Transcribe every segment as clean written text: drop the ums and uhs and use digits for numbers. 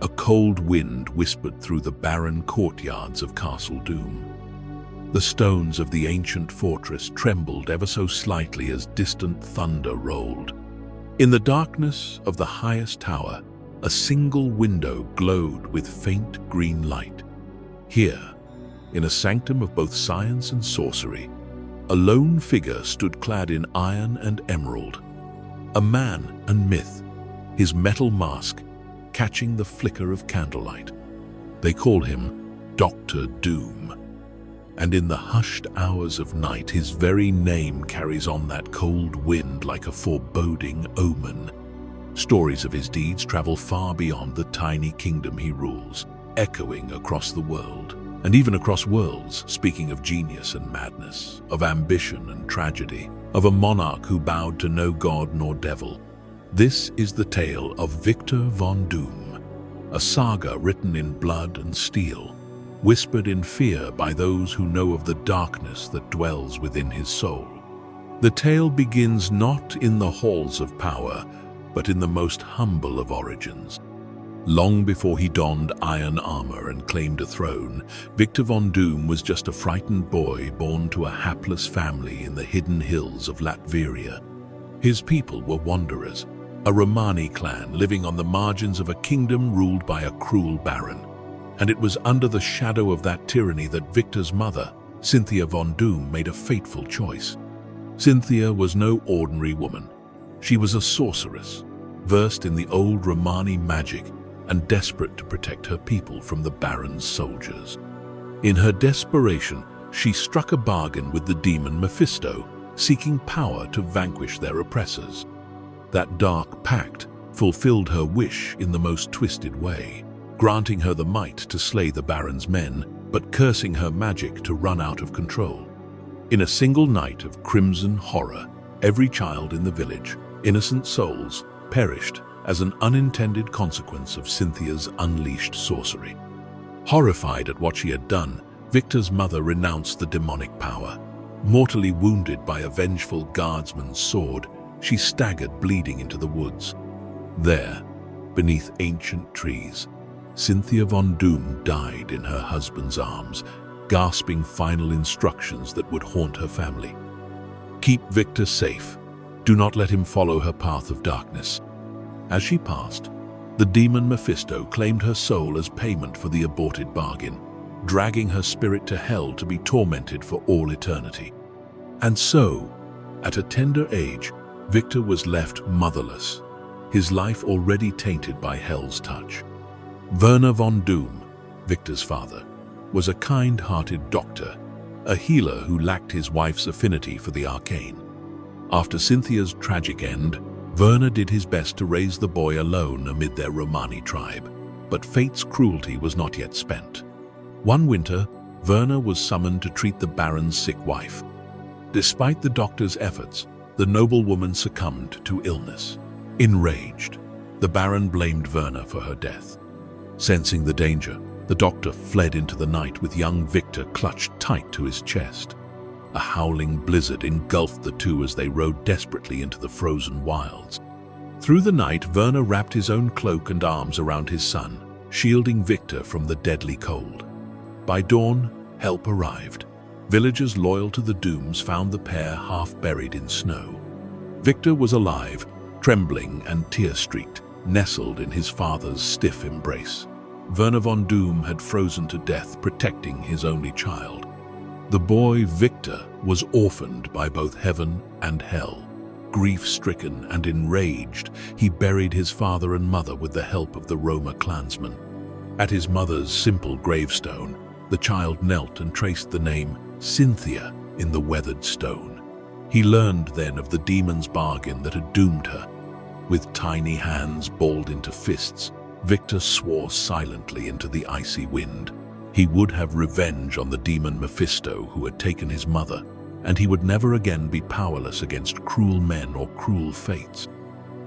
a cold wind whispered through the barren courtyards of Castle Doom. The stones of the ancient fortress trembled ever so slightly as distant thunder rolled. In the darkness of the highest tower, a single window glowed with faint green light. Here, in a sanctum of both science and sorcery, a lone figure stood clad in iron and emerald. A man and myth, his metal mask catching the flicker of candlelight. They call him Dr. Doom. And in the hushed hours of night, his very name carries on that cold wind like a foreboding omen. Stories of his deeds travel far beyond the tiny kingdom he rules, echoing across the world, and even across worlds, speaking of genius and madness, of ambition and tragedy, of a monarch who bowed to no god nor devil. This is the tale of Victor von Doom, a saga written in blood and steel, whispered in fear by those who know of the darkness that dwells within his soul. The tale begins not in the halls of power, but in the most humble of origins. Long before he donned iron armor and claimed a throne, Victor von Doom was just a frightened boy born to a hapless family in the hidden hills of Latveria. His people were wanderers, a Romani clan living on the margins of a kingdom ruled by a cruel baron. And it was under the shadow of that tyranny that Victor's mother, Cynthia von Doom, made a fateful choice. Cynthia was no ordinary woman. She was a sorceress, versed in the old Romani magic and desperate to protect her people from the baron's soldiers. In her desperation, she struck a bargain with the demon Mephisto, seeking power to vanquish their oppressors. That dark pact fulfilled her wish in the most twisted way, granting her the might to slay the baron's men, but cursing her magic to run out of control. In a single night of crimson horror, every child in the village, innocent souls, perished as an unintended consequence of Cynthia's unleashed sorcery. Horrified at what she had done, Victor's mother renounced the demonic power. Mortally wounded by a vengeful guardsman's sword, she staggered bleeding into the woods. There, beneath ancient trees, Cynthia von Doom died in her husband's arms, gasping final instructions that would haunt her family. Keep Victor safe. Do not let him follow her path of darkness. As she passed, the demon Mephisto claimed her soul as payment for the aborted bargain, dragging her spirit to hell to be tormented for all eternity. And so, at a tender age, Victor was left motherless, his life already tainted by hell's touch. Werner von Doom, Victor's father, was a kind-hearted doctor, a healer who lacked his wife's affinity for the arcane. After Cynthia's tragic end, Werner did his best to raise the boy alone amid their Romani tribe, but fate's cruelty was not yet spent. One winter, Werner was summoned to treat the baron's sick wife. Despite the doctor's efforts, the noblewoman succumbed to illness. Enraged, the baron blamed Werner for her death. Sensing the danger, the doctor fled into the night with young Victor clutched tight to his chest. A howling blizzard engulfed the two as they rode desperately into the frozen wilds. Through the night, Werner wrapped his own cloak and arms around his son, shielding Victor from the deadly cold. By dawn, help arrived. Villagers loyal to the Dooms found the pair half buried in snow. Victor was alive, trembling and tear-streaked, nestled in his father's stiff embrace. Werner von Doom had frozen to death, protecting his only child. The boy Victor was orphaned by both heaven and hell. Grief-stricken and enraged, he buried his father and mother with the help of the Roma clansmen. At his mother's simple gravestone, the child knelt and traced the name Cynthia in the weathered stone. He learned then of the demon's bargain that had doomed her. With tiny hands balled into fists, Victor swore silently into the icy wind. He would have revenge on the demon Mephisto who had taken his mother, and he would never again be powerless against cruel men or cruel fates.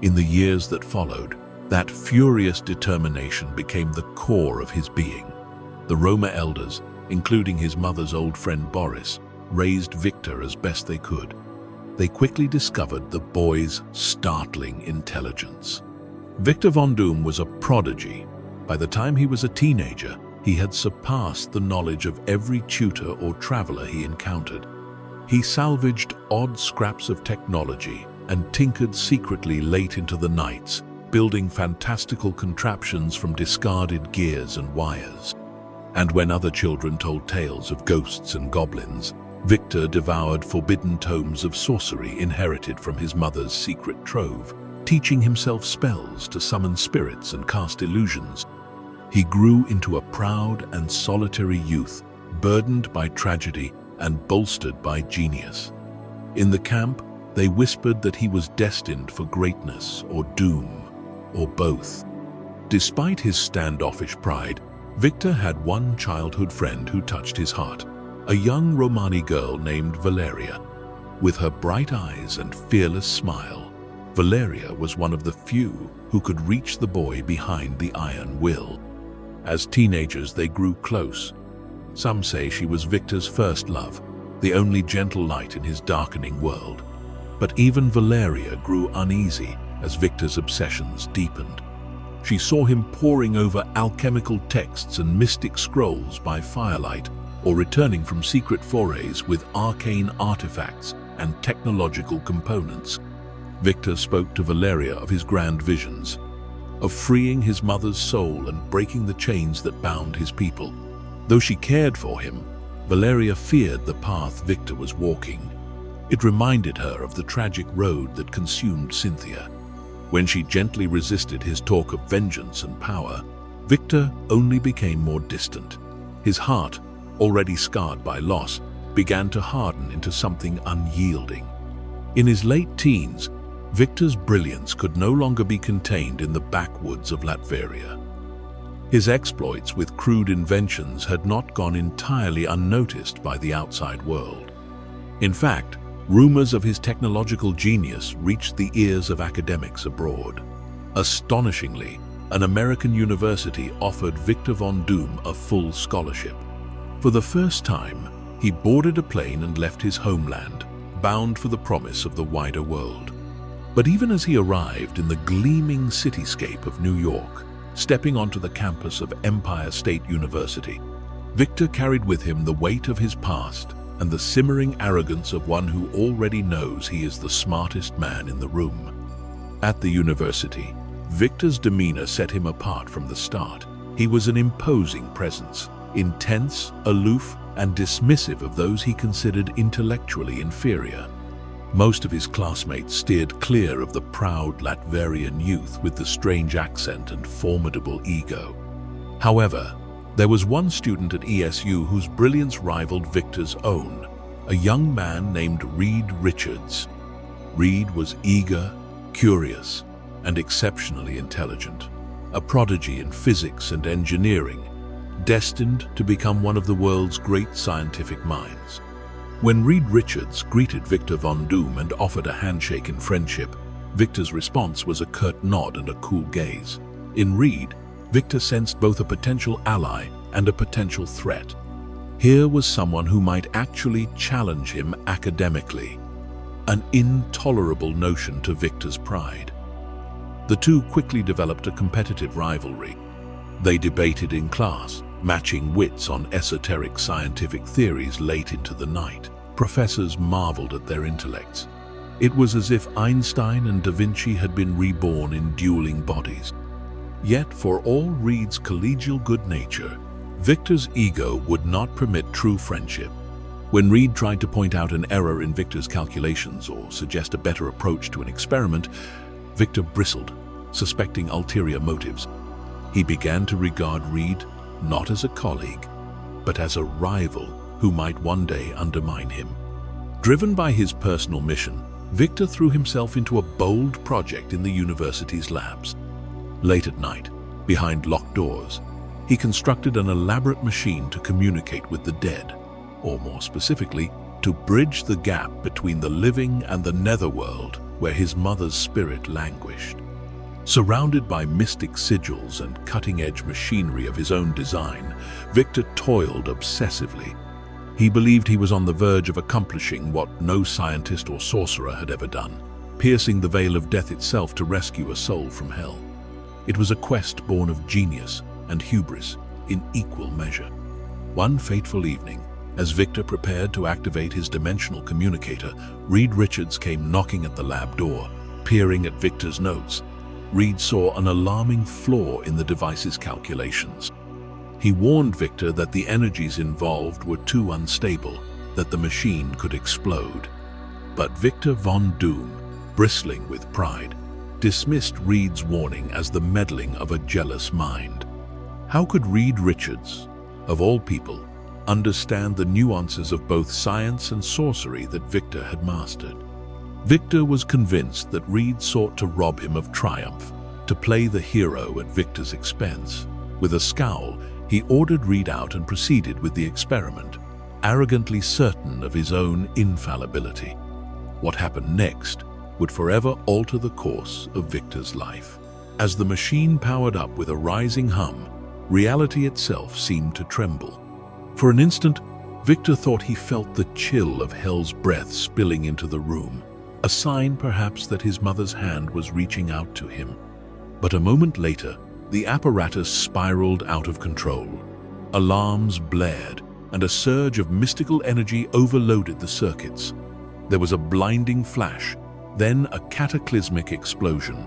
In the years that followed, that furious determination became the core of his being. The Roma elders, including his mother's old friend Boris, raised Victor as best they could. They quickly discovered the boy's startling intelligence. Victor von Doom was a prodigy, By the time he was a teenager, he had surpassed the knowledge of every tutor or traveler he encountered. He salvaged odd scraps of technology and tinkered secretly late into the nights, building fantastical contraptions from discarded gears and wires. And when other children told tales of ghosts and goblins, Victor devoured forbidden tomes of sorcery inherited from his mother's secret trove, teaching himself spells to summon spirits and cast illusions. He grew into a proud and solitary youth, burdened by tragedy and bolstered by genius. In the camp, they whispered that he was destined for greatness or doom, or both. Despite his standoffish pride, Victor had one childhood friend who touched his heart, a young Romani girl named Valeria. With her bright eyes and fearless smile, Valeria was one of the few who could reach the boy behind the iron will. As teenagers, they grew close. Some say she was Victor's first love, the only gentle light in his darkening world. But even Valeria grew uneasy as Victor's obsessions deepened. She saw him poring over alchemical texts and mystic scrolls by firelight, or returning from secret forays with arcane artifacts and technological components. Victor spoke to Valeria of his grand visions, of freeing his mother's soul and breaking the chains that bound his people. Though she cared for him, Valeria feared the path Victor was walking. It reminded her of the tragic road that consumed Cynthia. When she gently resisted his talk of vengeance and power, Victor only became more distant. His heart, already scarred by loss, began to harden into something unyielding. In his late teens, Victor's brilliance could no longer be contained in the backwoods of Latveria. His exploits with crude inventions had not gone entirely unnoticed by the outside world. In fact, rumors of his technological genius reached the ears of academics abroad. Astonishingly, an American university offered Victor von Doom a full scholarship. For the first time, he boarded a plane and left his homeland, bound for the promise of the wider world. But even as he arrived in the gleaming cityscape of New York, stepping onto the campus of Empire State University, Victor carried with him the weight of his past and the simmering arrogance of one who already knows he is the smartest man in the room. At the university, Victor's demeanor set him apart from the start. He was an imposing presence, intense, aloof, and dismissive of those he considered intellectually inferior. Most of his classmates steered clear of the proud Latverian youth with the strange accent and formidable ego. However, there was one student at ESU whose brilliance rivaled Victor's own, a young man named Reed Richards. Reed was eager, curious, and exceptionally intelligent, a prodigy in physics and engineering, destined to become one of the world's great scientific minds. When Reed Richards greeted Victor von Doom and offered a handshake in friendship, Victor's response was a curt nod and a cool gaze. In Reed, Victor sensed both a potential ally and a potential threat. Here was someone who might actually challenge him academically, an intolerable notion to Victor's pride. The two quickly developed a competitive rivalry. They debated in class, matching wits on esoteric scientific theories late into the night. Professors marveled at their intellects. It was as if Einstein and Da Vinci had been reborn in dueling bodies. Yet, for all Reed's collegial good nature, Victor's ego would not permit true friendship. When Reed tried to point out an error in Victor's calculations or suggest a better approach to an experiment, Victor bristled, suspecting ulterior motives. He began to regard Reed not as a colleague, but as a rival who might one day undermine him. Driven by his personal mission, Victor threw himself into a bold project in the university's labs. Late at night, behind locked doors, he constructed an elaborate machine to communicate with the dead, or more specifically, to bridge the gap between the living and the netherworld where his mother's spirit languished. Surrounded by mystic sigils and cutting-edge machinery of his own design, Victor toiled obsessively. He believed he was on the verge of accomplishing what no scientist or sorcerer had ever done, piercing the veil of death itself to rescue a soul from hell. It was a quest born of genius, and hubris in equal measure. One fateful evening, as Victor prepared to activate his dimensional communicator, Reed Richards came knocking at the lab door. Peering at Victor's notes, Reed saw an alarming flaw in the device's calculations. He warned Victor that the energies involved were too unstable, that the machine could explode. But Victor von Doom, bristling with pride, dismissed Reed's warning as the meddling of a jealous mind. How could Reed Richards, of all people, understand the nuances of both science and sorcery that Victor had mastered? Victor was convinced that Reed sought to rob him of triumph, to play the hero at Victor's expense. With a scowl, he ordered Reed out and proceeded with the experiment, arrogantly certain of his own infallibility. What happened next would forever alter the course of Victor's life. As the machine powered up with a rising hum, reality itself seemed to tremble. For an instant, Victor thought he felt the chill of hell's breath spilling into the room, a sign perhaps that his mother's hand was reaching out to him. But a moment later, the apparatus spiraled out of control. Alarms blared, and a surge of mystical energy overloaded the circuits. There was a blinding flash, then a cataclysmic explosion.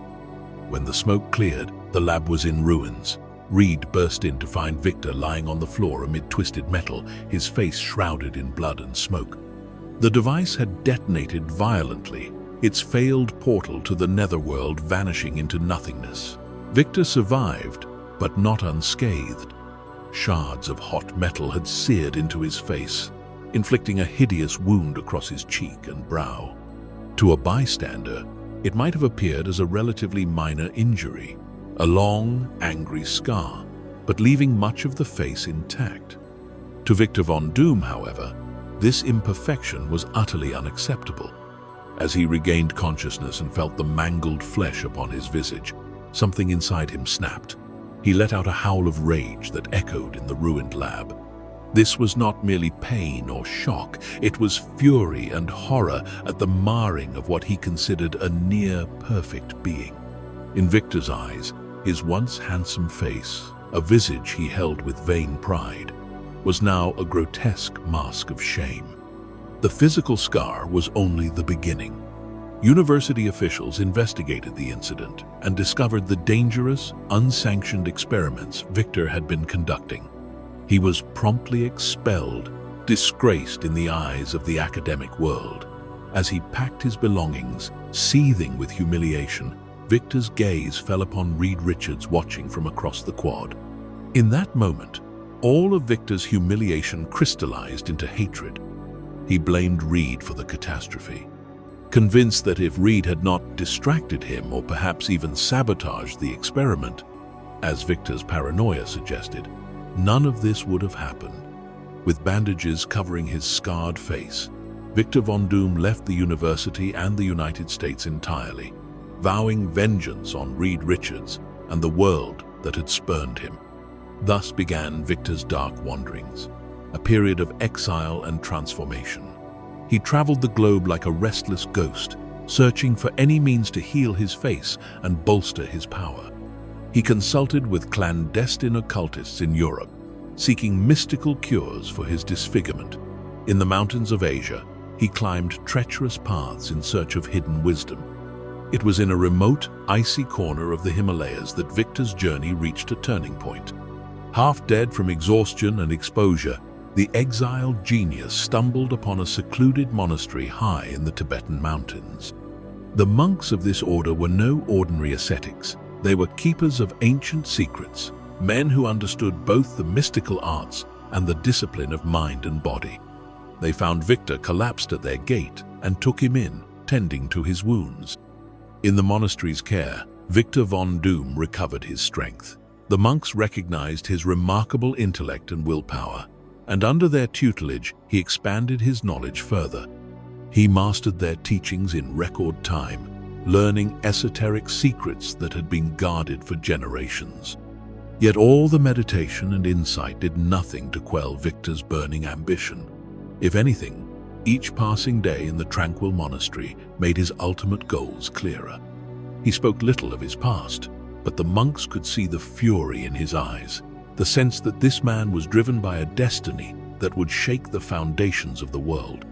When the smoke cleared, the lab was in ruins. Reed burst in to find Victor lying on the floor amid twisted metal, his face shrouded in blood and smoke. The device had detonated violently, its failed portal to the netherworld vanishing into nothingness. Victor survived, but not unscathed. Shards of hot metal had seared into his face, inflicting a hideous wound across his cheek and brow. To a bystander, it might have appeared as a relatively minor injury, a long, angry scar, but leaving much of the face intact. To Victor von Doom, however, this imperfection was utterly unacceptable. As he regained consciousness and felt the mangled flesh upon his visage, something inside him snapped. He let out a howl of rage that echoed in the ruined lab. This was not merely pain or shock, it was fury and horror at the marring of what he considered a near-perfect being. In Victor's eyes, his once handsome face, a visage he held with vain pride, was now a grotesque mask of shame. The physical scar was only the beginning. University officials investigated the incident and discovered the dangerous, unsanctioned experiments Victor had been conducting. He was promptly expelled, disgraced in the eyes of the academic world. As he packed his belongings, seething with humiliation, Victor's gaze fell upon Reed Richards watching from across the quad. In that moment, all of Victor's humiliation crystallized into hatred. He blamed Reed for the catastrophe, convinced that if Reed had not distracted him or perhaps even sabotaged the experiment, as Victor's paranoia suggested, none of this would have happened. With bandages covering his scarred face, Victor von Doom left the university and the United States entirely, vowing vengeance on Reed Richards and the world that had spurned him. Thus began Victor's dark wanderings, a period of exile and transformation. He traveled the globe like a restless ghost, searching for any means to heal his face and bolster his power. He consulted with clandestine occultists in Europe, seeking mystical cures for his disfigurement. In the mountains of Asia, he climbed treacherous paths in search of hidden wisdom. It was in a remote, icy corner of the Himalayas that Victor's journey reached a turning point. Half dead from exhaustion and exposure, the exiled genius stumbled upon a secluded monastery high in the Tibetan mountains. The monks of this order were no ordinary ascetics. They were keepers of ancient secrets, men who understood both the mystical arts and the discipline of mind and body. They found Victor collapsed at their gate and took him in, tending to his wounds. In the monastery's care, Victor von Doom recovered his strength. The monks recognized his remarkable intellect and willpower, and under their tutelage, he expanded his knowledge further. He mastered their teachings in record time, learning esoteric secrets that had been guarded for generations. Yet all the meditation and insight did nothing to quell Victor's burning ambition. If anything, each passing day in the tranquil monastery made his ultimate goals clearer. He spoke little of his past, but the monks could see the fury in his eyes. the sense that this man was driven by a destiny that would shake the foundations of the world.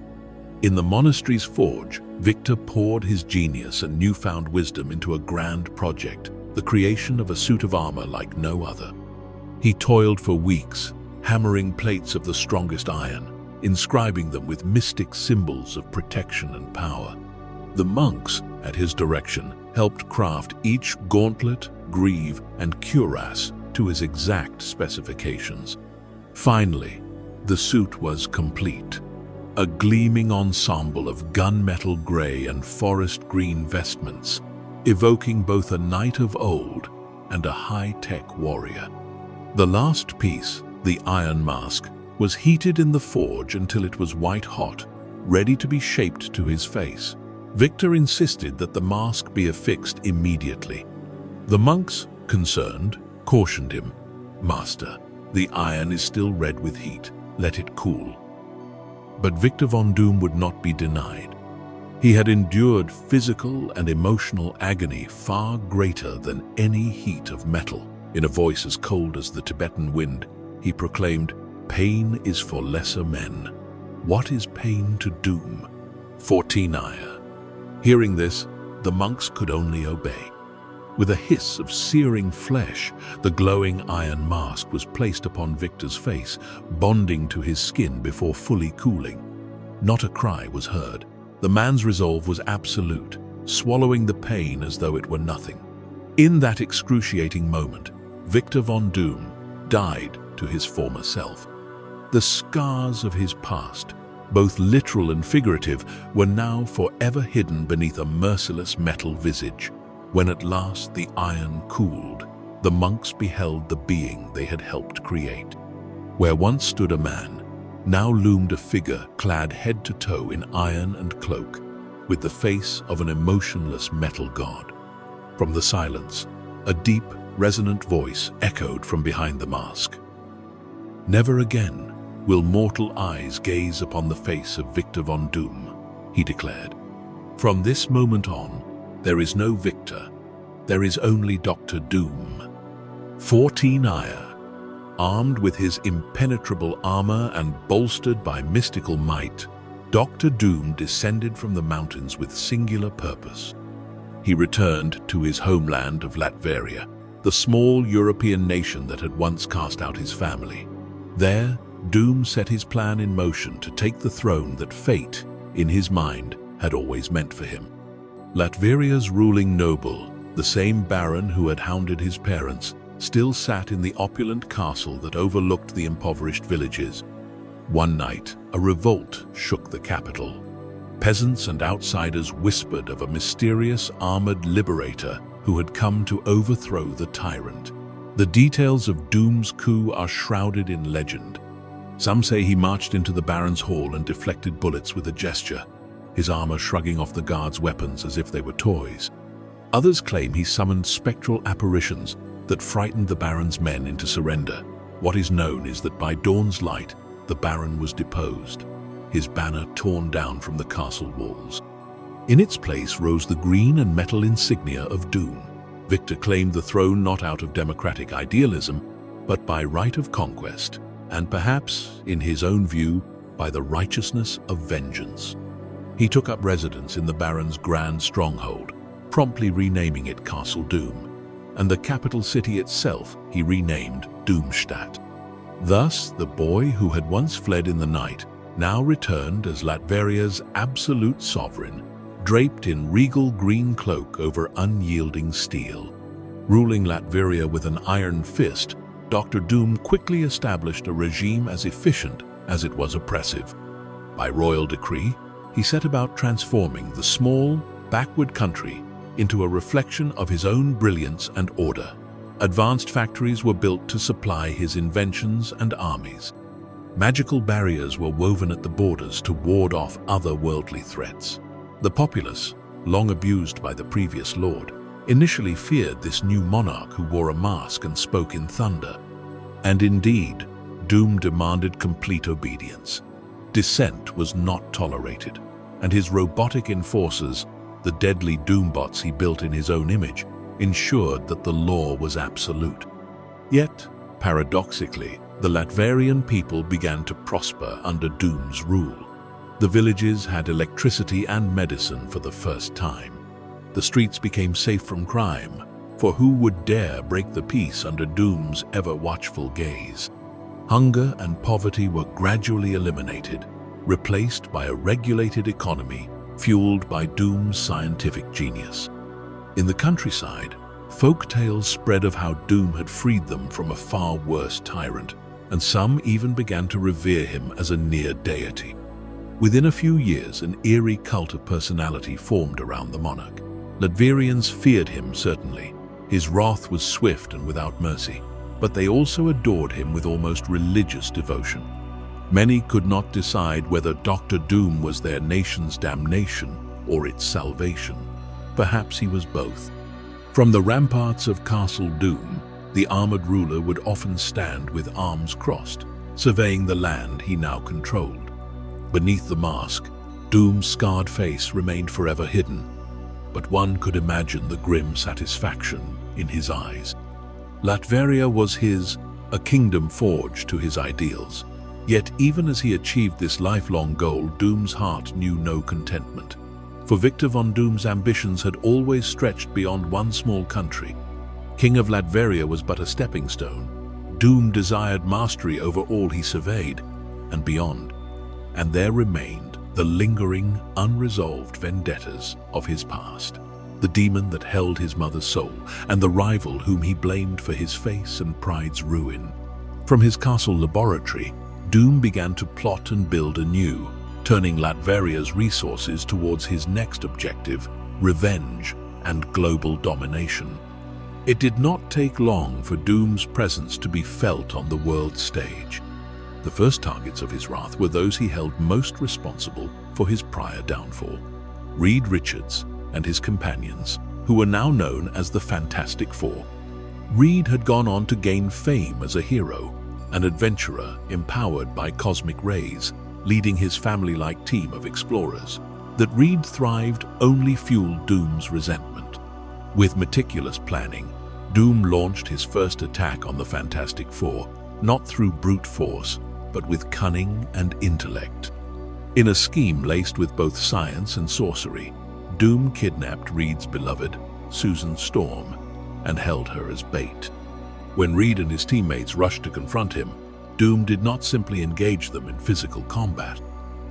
In the monastery's forge, Victor poured his genius and newfound wisdom into a grand project, the creation of a suit of armor like no other. He toiled for weeks, hammering plates of the strongest iron, inscribing them with mystic symbols of protection and power. The monks, at his direction, helped craft each gauntlet, greave, and cuirass to his exact specifications. Finally, the suit was complete. A gleaming ensemble of gunmetal gray and forest green vestments, evoking both a knight of old and a high-tech warrior. The last piece, the iron mask, was heated in the forge until it was white-hot, ready to be shaped to his face. Victor insisted that the mask be affixed immediately. The monks, concerned, cautioned him, "Master, the iron is still red with heat. Let it cool." But Victor von Doom would not be denied. He had endured physical and emotional agony far greater than any heat of metal. In a voice as cold as the Tibetan wind, he proclaimed, "Pain is for lesser men. What is pain to Doom? 14 ire." Hearing this, the monks could only obey. With a hiss of searing flesh, the glowing iron mask was placed upon Victor's face, bonding to his skin before fully cooling. Not a cry was heard. The man's resolve was absolute, swallowing the pain as though it were nothing. In that excruciating moment, Victor von Doom died to his former self. The scars of his past, both literal and figurative, were now forever hidden beneath a merciless metal visage. When at last the iron cooled, the monks beheld the being they had helped create. Where once stood a man, now loomed a figure clad head to toe in iron and cloak, with the face of an emotionless metal god. From the silence, a deep, resonant voice echoed from behind the mask. "Never again will mortal eyes gaze upon the face of Victor von Doom," he declared. "From this moment on, there is no Victor, there is only Dr. Doom." 14 ire. Armed with his impenetrable armor and bolstered by mystical might, Dr. Doom descended from the mountains with singular purpose. He returned to his homeland of Latveria, the small European nation that had once cast out his family. There, Doom set his plan in motion to take the throne that fate, in his mind, had always meant for him. Latveria's ruling noble, the same baron who had hounded his parents, still sat in the opulent castle that overlooked the impoverished villages. One night, a revolt shook the capital. Peasants and outsiders whispered of a mysterious armored liberator who had come to overthrow the tyrant. The details of Doom's coup are shrouded in legend. Some say he marched into the baron's hall and deflected bullets with a gesture, his armor shrugging off the guards' weapons as if they were toys. Others claim he summoned spectral apparitions that frightened the baron's men into surrender. What is known is that by dawn's light, the baron was deposed, his banner torn down from the castle walls. In its place rose the green and metal insignia of Doom. Victor claimed the throne not out of democratic idealism, but by right of conquest, and perhaps, in his own view, by the righteousness of vengeance. He took up residence in the baron's grand stronghold, promptly renaming it Castle Doom, and the capital city itself he renamed Doomstadt. Thus, the boy who had once fled in the night now returned as Latveria's absolute sovereign, draped in regal green cloak over unyielding steel. Ruling Latveria with an iron fist, Dr. Doom quickly established a regime as efficient as it was oppressive. By royal decree, he set about transforming the small, backward country into a reflection of his own brilliance and order. Advanced factories were built to supply his inventions and armies. Magical barriers were woven at the borders to ward off otherworldly threats. The populace, long abused by the previous lord, initially feared this new monarch who wore a mask and spoke in thunder. And indeed, Doom demanded complete obedience. Dissent was not tolerated, and his robotic enforcers, the deadly Doombots he built in his own image, ensured that the law was absolute. Yet, Paradoxically, the Latverian people began to prosper under Doom's rule. The villages had electricity and medicine for the first time. The streets became safe from crime, for who would dare break the peace under Doom's ever-watchful gaze? Hunger and poverty were gradually eliminated, replaced by a regulated economy fueled by Doom's scientific genius. In the countryside, folk tales spread of how Doom had freed them from a far worse tyrant, and some even began to revere him as a near deity. Within a few years, an eerie cult of personality formed around the monarch. Latverians feared him, certainly. His wrath was swift and without mercy, but they also adored him with almost religious devotion. Many could not decide whether Dr. Doom was their nation's damnation or its salvation. Perhaps he was both. From the ramparts of Castle Doom, the armored ruler would often stand with arms crossed, surveying the land he now controlled. Beneath the mask, Doom's scarred face remained forever hidden, but one could imagine the grim satisfaction in his eyes. Latveria was his, a kingdom forged to his ideals. Yet even as he achieved this lifelong goal, Doom's heart knew no contentment. For Victor von Doom's ambitions had always stretched beyond one small country. King of Latveria was but a stepping stone. Doom desired mastery over all he surveyed, and beyond. And there remained the lingering, unresolved vendettas of his past. The demon that held his mother's soul, and the rival whom he blamed for his face and pride's ruin. From his castle laboratory, Doom began to plot and build anew, turning Latveria's resources towards his next objective, revenge and global domination. It did not take long for Doom's presence to be felt on the world stage. The first targets of his wrath were those he held most responsible for his prior downfall. Reed Richards and his companions, who were now known as the Fantastic Four. Reed had gone on to gain fame as a hero, an adventurer empowered by cosmic rays, leading his family-like team of explorers. That Reed thrived only fueled Doom's resentment. With meticulous planning, Doom launched his first attack on the Fantastic Four, not through brute force, but with cunning and intellect. In a scheme laced with both science and sorcery, Doom kidnapped Reed's beloved, Susan Storm, and held her as bait. When Reed and his teammates rushed to confront him, Doom did not simply engage them in physical combat.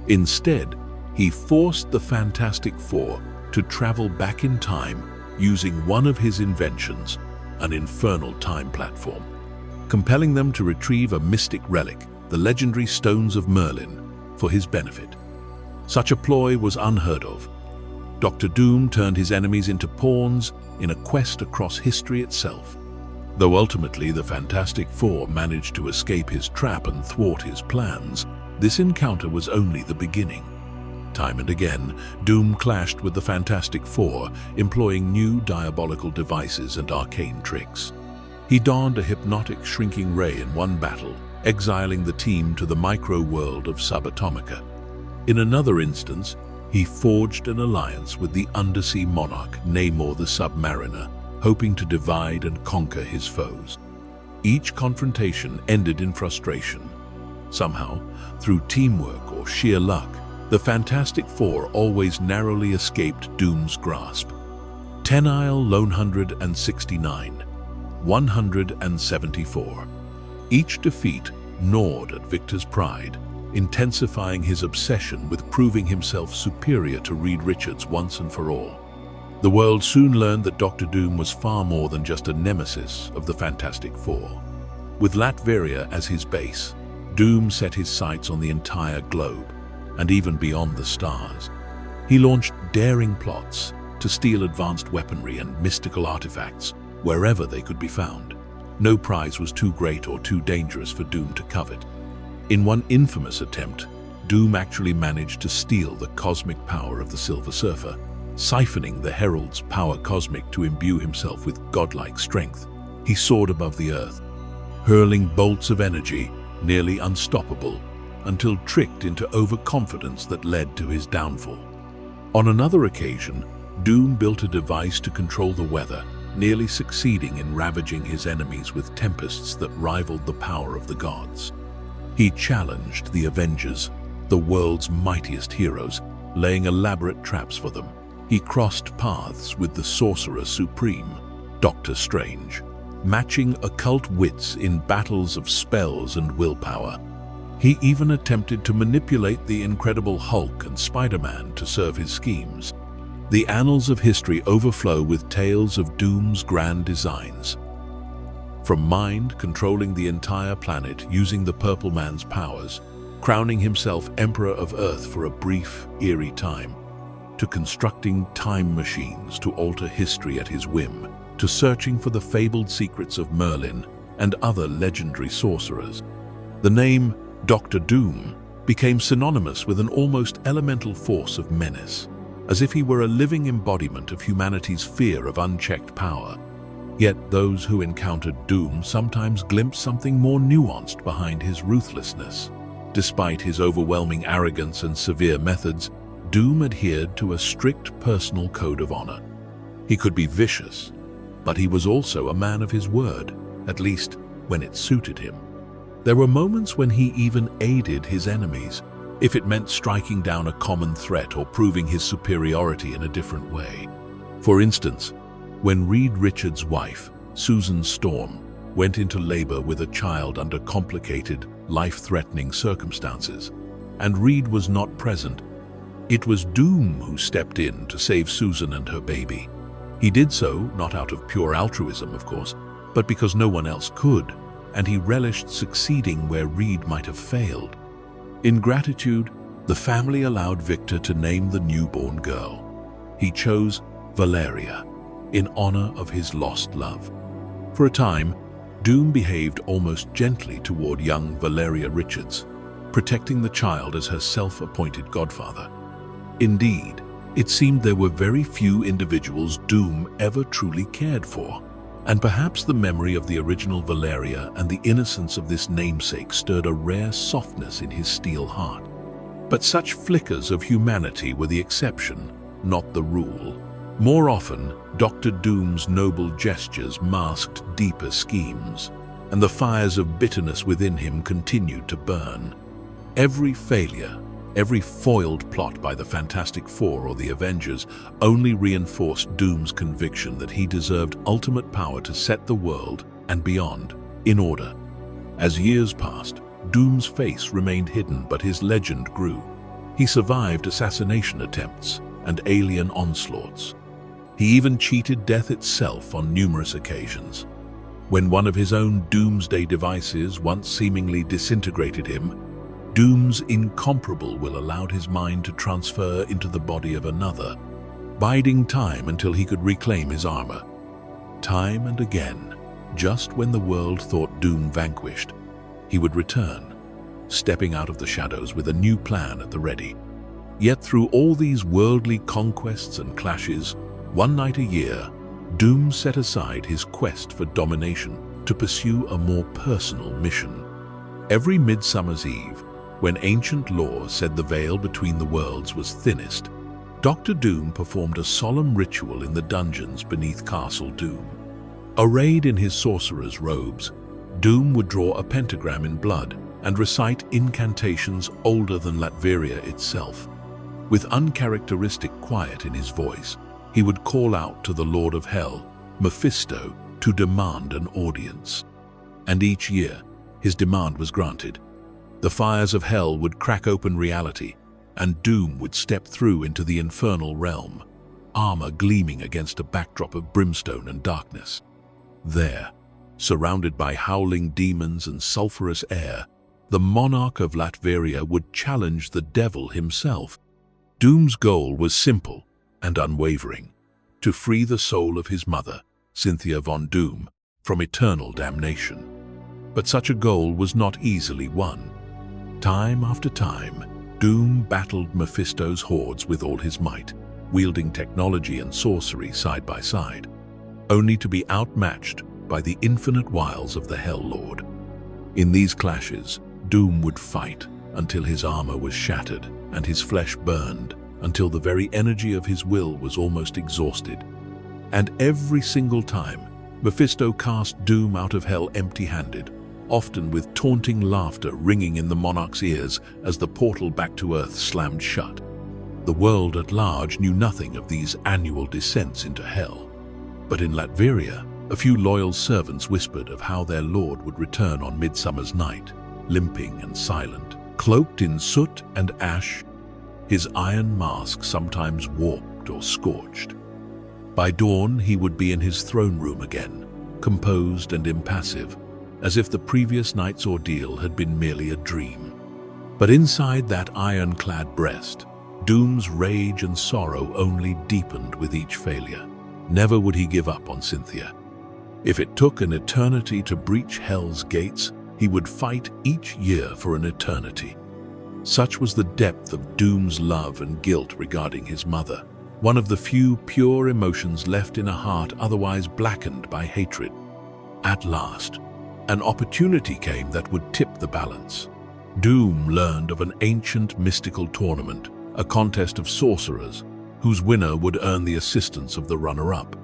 Instead, he forced the Fantastic Four to travel back in time using one of his inventions, an infernal time platform, compelling them to retrieve a mystic relic, the legendary Stones of Merlin, for his benefit. Such a ploy was unheard of. Dr. Doom turned his enemies into pawns in a quest across history itself. Though ultimately the Fantastic Four managed to escape his trap and thwart his plans, this encounter was only the beginning. Time and again, Doom clashed with the Fantastic Four, employing new diabolical devices and arcane tricks. He donned a hypnotic shrinking ray in one battle, exiling the team to the micro-world of Subatomica. In another instance, he forged an alliance with the undersea monarch Namor the Submariner, hoping to divide and conquer his foes. Each confrontation ended in frustration. Somehow, through teamwork or sheer luck, the Fantastic Four always narrowly escaped Doom's grasp. Tenile Lone 169, 174. Each defeat gnawed at Victor's pride, intensifying his obsession with proving himself superior to Reed Richards once and for all. The world soon learned that Dr. Doom was far more than just a nemesis of the Fantastic Four. With Latveria as his base, Doom set his sights on the entire globe, and even beyond the stars. He launched daring plots to steal advanced weaponry and mystical artifacts wherever they could be found. No prize was too great or too dangerous for Doom to covet. In one infamous attempt, Doom actually managed to steal the cosmic power of the Silver Surfer, siphoning the Herald's power cosmic to imbue himself with godlike strength. He soared above the earth, hurling bolts of energy, nearly unstoppable, until tricked into overconfidence that led to his downfall. On another occasion, Doom built a device to control the weather, nearly succeeding in ravaging his enemies with tempests that rivaled the power of the gods. He challenged the Avengers, the world's mightiest heroes, laying elaborate traps for them. He crossed paths with the Sorcerer Supreme, Doctor Strange, matching occult wits in battles of spells and willpower. He even attempted to manipulate the Incredible Hulk and Spider-Man to serve his schemes. The annals of history overflow with tales of Doom's grand designs. From mind controlling the entire planet using the Purple Man's powers, crowning himself Emperor of Earth for a brief, eerie time, to constructing time machines to alter history at his whim, to searching for the fabled secrets of Merlin and other legendary sorcerers. The name Dr. Doom became synonymous with an almost elemental force of menace, as if he were a living embodiment of humanity's fear of unchecked power. Yet those who encountered Doom sometimes glimpsed something more nuanced behind his ruthlessness. Despite his overwhelming arrogance and severe methods, Doom adhered to a strict personal code of honor. He could be vicious, but he was also a man of his word, at least when it suited him. There were moments when he even aided his enemies, if it meant striking down a common threat or proving his superiority in a different way. For instance, when Reed Richards' wife, Susan Storm, went into labor with a child under complicated, life-threatening circumstances, and Reed was not present, it was Doom who stepped in to save Susan and her baby. He did so not out of pure altruism, of course, but because no one else could, and he relished succeeding where Reed might have failed. In gratitude, the family allowed Victor to name the newborn girl. He chose Valeria, in honor of his lost love. For a time, Doom behaved almost gently toward young Valeria Richards, protecting the child as her self-appointed godfather. Indeed, it seemed there were very few individuals Doom ever truly cared for, and perhaps the memory of the original Valeria and the innocence of this namesake stirred a rare softness in his steel heart. But such flickers of humanity were the exception, not the rule. More often, Dr. Doom's noble gestures masked deeper schemes, and the fires of bitterness within him continued to burn. Every failure, every foiled plot by the Fantastic Four or the Avengers only reinforced Doom's conviction that he deserved ultimate power to set the world, and beyond, in order. As years passed, Doom's face remained hidden, but his legend grew. He survived assassination attempts and alien onslaughts. He even cheated death itself on numerous occasions. When one of his own doomsday devices once seemingly disintegrated him, Doom's incomparable will allowed his mind to transfer into the body of another, biding time until he could reclaim his armor. Time and again, just when the world thought Doom vanquished, he would return, stepping out of the shadows with a new plan at the ready. Yet through all these worldly conquests and clashes, one night a year, Doom set aside his quest for domination to pursue a more personal mission. Every Midsummer's Eve, when ancient lore said the veil between the worlds was thinnest, Dr. Doom performed a solemn ritual in the dungeons beneath Castle Doom. Arrayed in his sorcerer's robes, Doom would draw a pentagram in blood and recite incantations older than Latveria itself. With uncharacteristic quiet in his voice, he would call out to the Lord of Hell, Mephisto, to demand an audience. And each year, his demand was granted. The fires of hell would crack open reality, and Doom would step through into the infernal realm, armor gleaming against a backdrop of brimstone and darkness. There, surrounded by howling demons and sulphurous air, the monarch of Latveria would challenge the devil himself. Doom's goal was simple and unwavering: to free the soul of his mother, Cynthia von Doom, from eternal damnation. But such a goal was not easily won. Time after time, Doom battled Mephisto's hordes with all his might, wielding technology and sorcery side by side, only to be outmatched by the infinite wiles of the Hell Lord. In these clashes, Doom would fight until his armor was shattered and his flesh burned, until the very energy of his will was almost exhausted. And every single time, Mephisto cast Doom out of hell empty-handed, often with taunting laughter ringing in the monarch's ears as the portal back to Earth slammed shut. The world at large knew nothing of these annual descents into hell. But in Latveria, a few loyal servants whispered of how their lord would return on Midsummer's night, limping and silent, cloaked in soot and ash, his iron mask sometimes warped or scorched. By dawn, he would be in his throne room again, composed and impassive, as if the previous night's ordeal had been merely a dream. But inside that iron-clad breast, Doom's rage and sorrow only deepened with each failure. Never would he give up on Cynthia. If it took an eternity to breach hell's gates, he would fight each year for an eternity. Such was the depth of Doom's love and guilt regarding his mother, one of the few pure emotions left in a heart otherwise blackened by hatred. At last, an opportunity came that would tip the balance. Doom learned of an ancient mystical tournament, a contest of sorcerers, whose winner would earn the assistance of the runner-up.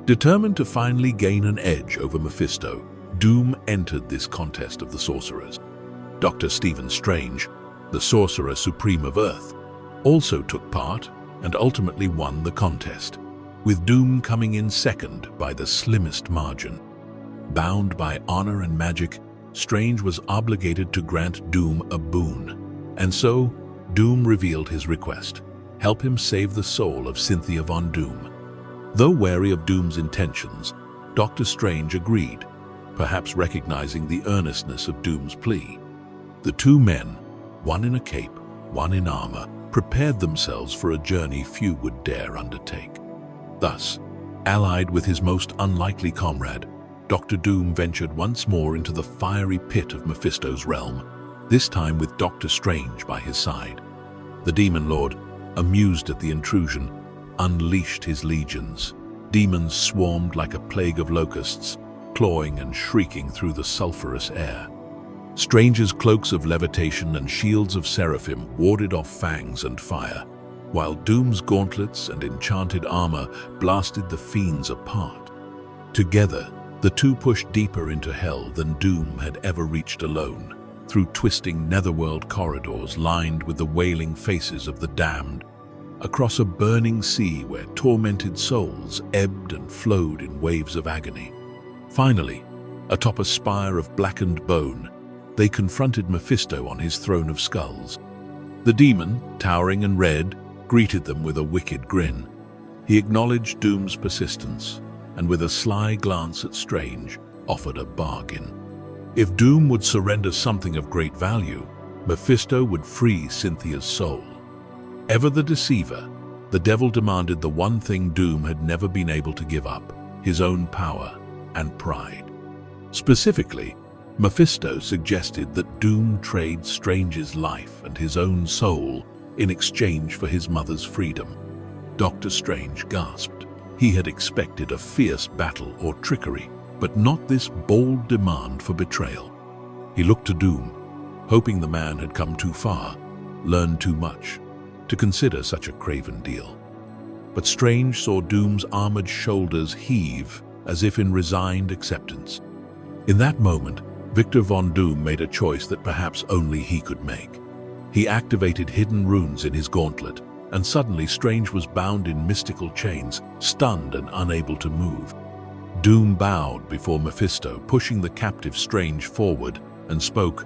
Determined to finally gain an edge over Mephisto, Doom entered this contest of the sorcerers. Dr. Stephen Strange, the Sorcerer Supreme of Earth, also took part and ultimately won the contest, with Doom coming in second by the slimmest margin. Bound by honor and magic, Strange was obligated to grant Doom a boon, and so Doom revealed his request: help him save the soul of Cynthia von Doom. Though wary of Doom's intentions, Dr. Strange agreed, perhaps recognizing the earnestness of Doom's plea. The two men, one in a cape, one in armor, prepared themselves for a journey few would dare undertake. Thus, allied with his most unlikely comrade, Dr. Doom ventured once more into the fiery pit of Mephisto's realm, this time with Dr. Strange by his side. The Demon Lord, amused at the intrusion, unleashed his legions. Demons swarmed like a plague of locusts, clawing and shrieking through the sulphurous air. Strange's cloaks of levitation and shields of seraphim warded off fangs and fire, while Doom's gauntlets and enchanted armor blasted the fiends apart. Together, the two pushed deeper into hell than Doom had ever reached alone, through twisting netherworld corridors lined with the wailing faces of the damned, across a burning sea where tormented souls ebbed and flowed in waves of agony. Finally, atop a spire of blackened bone, they confronted Mephisto on his throne of skulls. The demon, towering and red, greeted them with a wicked grin. He acknowledged Doom's persistence, and with a sly glance at Strange, offered a bargain. If Doom would surrender something of great value, Mephisto would free Cynthia's soul. Ever the deceiver, the devil demanded the one thing Doom had never been able to give up: his own power and pride. Specifically, Mephisto suggested that Doom trade Strange's life and his own soul in exchange for his mother's freedom. Dr. Strange gasped. He had expected a fierce battle or trickery, but not this bold demand for betrayal. He looked to Doom, hoping the man had come too far, learned too much, to consider such a craven deal. But Strange saw Doom's armored shoulders heave as if in resigned acceptance. In that moment, Victor von Doom made a choice that perhaps only he could make. He activated hidden runes in his gauntlet, and suddenly Strange was bound in mystical chains, stunned and unable to move. Doom bowed before Mephisto, pushing the captive Strange forward, and spoke,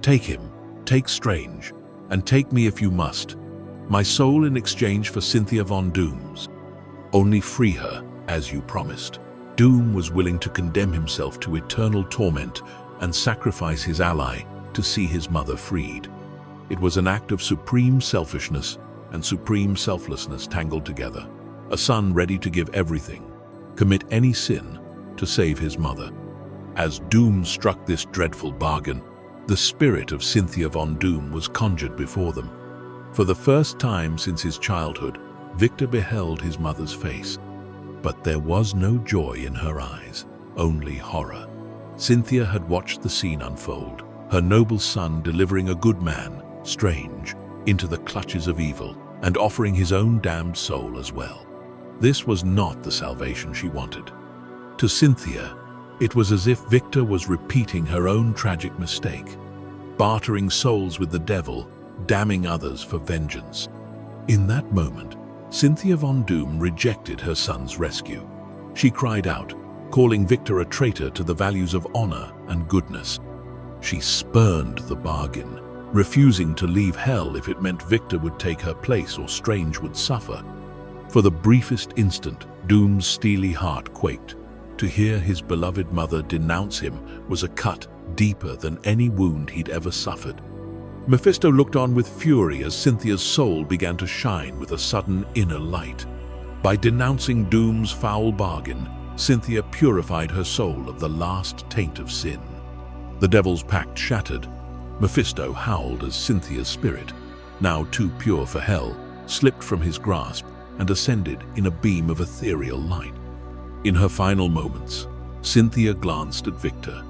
"Take him, take Strange, and take me if you must. My soul in exchange for Cynthia von Doom's. Only free her, as you promised." Doom was willing to condemn himself to eternal torment and sacrifice his ally to see his mother freed. It was an act of supreme selfishness and supreme selflessness tangled together. A son ready to give everything, commit any sin, to save his mother. As Doom struck this dreadful bargain, the spirit of Cynthia von Doom was conjured before them. For the first time since his childhood, Victor beheld his mother's face. But there was no joy in her eyes, only horror. Cynthia had watched the scene unfold, her noble son delivering a good man, Strange, into the clutches of evil, and offering his own damned soul as well. This was not the salvation she wanted. To Cynthia, it was as if Victor was repeating her own tragic mistake, bartering souls with the devil, damning others for vengeance. In that moment, Cynthia von Doom rejected her son's rescue. She cried out, calling Victor a traitor to the values of honor and goodness. She spurned the bargain, refusing to leave hell if it meant Victor would take her place or Strange would suffer. For the briefest instant, Doom's steely heart quaked. To hear his beloved mother denounce him was a cut deeper than any wound he'd ever suffered. Mephisto looked on with fury as Cynthia's soul began to shine with a sudden inner light. By denouncing Doom's foul bargain, Cynthia purified her soul of the last taint of sin. The devil's pact shattered. Mephisto howled as Cynthia's spirit, now too pure for hell, slipped from his grasp and ascended in a beam of ethereal light. In her final moments, Cynthia glanced at Victor.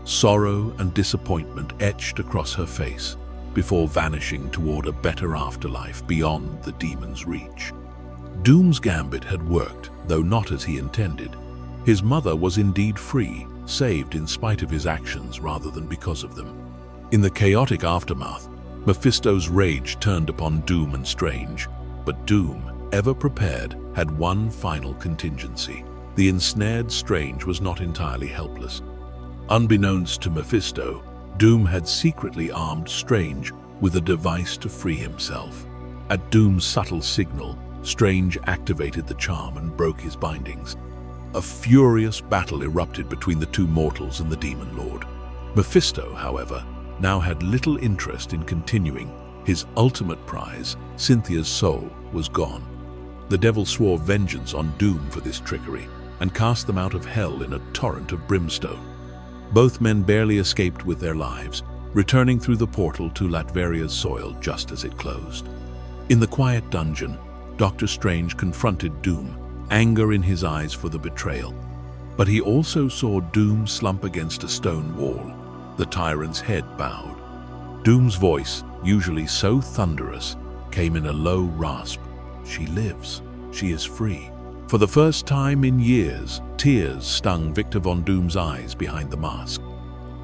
Sorrow and disappointment etched across her face before vanishing toward a better afterlife beyond the demon's reach. Doom's gambit had worked, though not as he intended. His mother was indeed free, saved in spite of his actions rather than because of them. In the chaotic aftermath, Mephisto's rage turned upon Doom and Strange, but Doom, ever prepared, had one final contingency. The ensnared Strange was not entirely helpless. Unbeknownst to Mephisto, Doom had secretly armed Strange with a device to free himself. At Doom's subtle signal, Strange activated the charm and broke his bindings. A furious battle erupted between the two mortals and the Demon Lord. Mephisto, however, now had little interest in continuing. His ultimate prize, Cynthia's soul, was gone. The devil swore vengeance on Doom for this trickery and cast them out of hell in a torrent of brimstone. Both men barely escaped with their lives, returning through the portal to Latveria's soil just as it closed. In the quiet dungeon, Dr. Strange confronted Doom, anger in his eyes for the betrayal. But he also saw Doom slump against a stone wall. The tyrant's head bowed. Doom's voice, usually so thunderous, came in a low rasp. "She lives. She is free." For the first time in years, tears stung Victor von Doom's eyes behind the mask.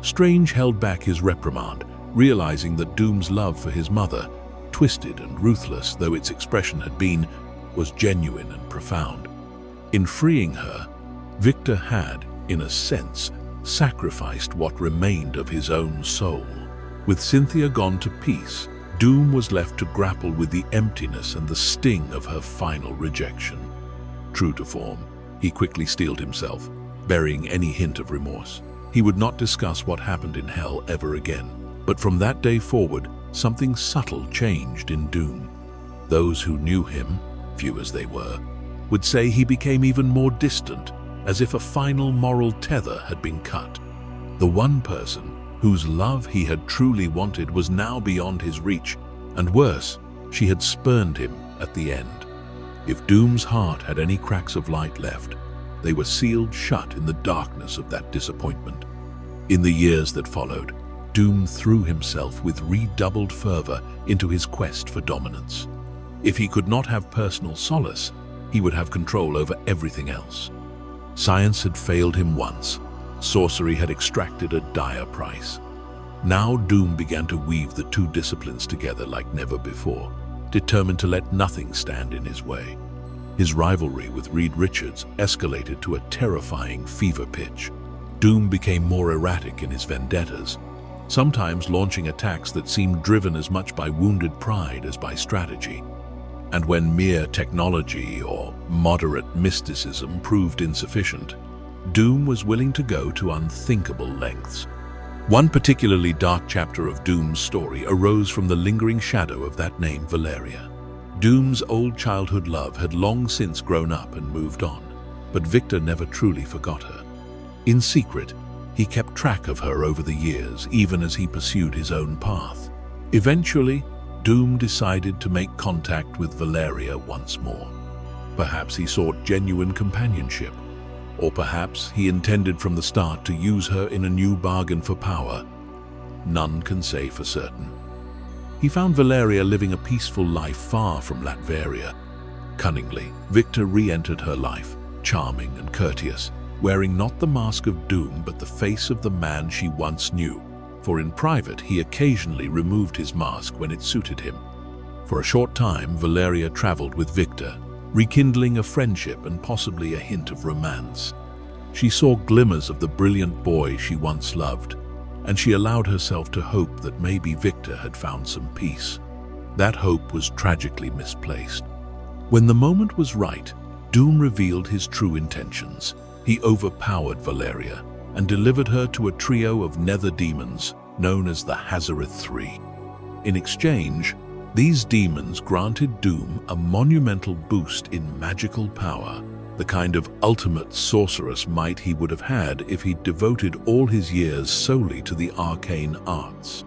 Strange held back his reprimand, realizing that Doom's love for his mother, twisted and ruthless though its expression had been, was genuine and profound. In freeing her, Victor had, in a sense, sacrificed what remained of his own soul. With Cynthia gone to peace, Doom was left to grapple with the emptiness and the sting of her final rejection. True to form, he quickly steeled himself, burying any hint of remorse. He would not discuss what happened in hell ever again. But from that day forward, something subtle changed in Doom. Those who knew him, few as they were, would say he became even more distant, as if a final moral tether had been cut. The one person whose love he had truly wanted was now beyond his reach, and worse, she had spurned him at the end. If Doom's heart had any cracks of light left, they were sealed shut in the darkness of that disappointment. In the years that followed, Doom threw himself with redoubled fervor into his quest for dominance. If he could not have personal solace, he would have control over everything else. Science had failed him once. Sorcery had extracted a dire price. Now Doom began to weave the two disciplines together like never before, determined to let nothing stand in his way. His rivalry with Reed Richards escalated to a terrifying fever pitch. Doom became more erratic in his vendettas, sometimes launching attacks that seemed driven as much by wounded pride as by strategy. And when mere technology or moderate mysticism proved insufficient, Doom was willing to go to unthinkable lengths. One particularly dark chapter of Doom's story arose from the lingering shadow of that name, Valeria. Doom's old childhood love had long since grown up and moved on, but Victor never truly forgot her. In secret, he kept track of her over the years, even as he pursued his own path. Eventually, Doom decided to make contact with Valeria once more. Perhaps he sought genuine companionship, or perhaps he intended from the start to use her in a new bargain for power. None can say for certain. He found Valeria living a peaceful life far from Latveria. Cunningly, Victor re-entered her life, charming and courteous, wearing not the mask of doom but the face of the man she once knew, for in private he occasionally removed his mask when it suited him. For a short time, Valeria traveled with Victor, rekindling a friendship and possibly a hint of romance. She saw glimmers of the brilliant boy she once loved, and she allowed herself to hope that maybe Victor had found some peace. That hope was tragically misplaced. When the moment was right, Doom revealed his true intentions. He overpowered Valeria and delivered her to a trio of nether demons known as the Hazareth Three. In exchange, these demons granted Doom a monumental boost in magical power, the kind of ultimate sorcerous might he would have had if he'd devoted all his years solely to the arcane arts.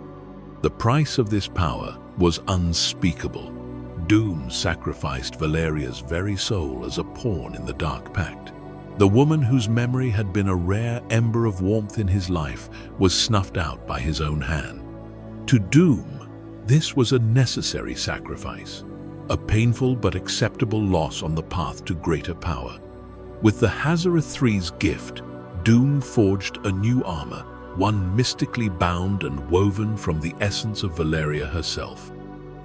The price of this power was unspeakable. Doom sacrificed Valeria's very soul as a pawn in the Dark Pact. The woman whose memory had been a rare ember of warmth in his life was snuffed out by his own hand. To Doom, this was a necessary sacrifice, a painful but acceptable loss on the path to greater power. With the Hazareth Three's gift, Doom forged a new armor, one mystically bound and woven from the essence of Valeria herself.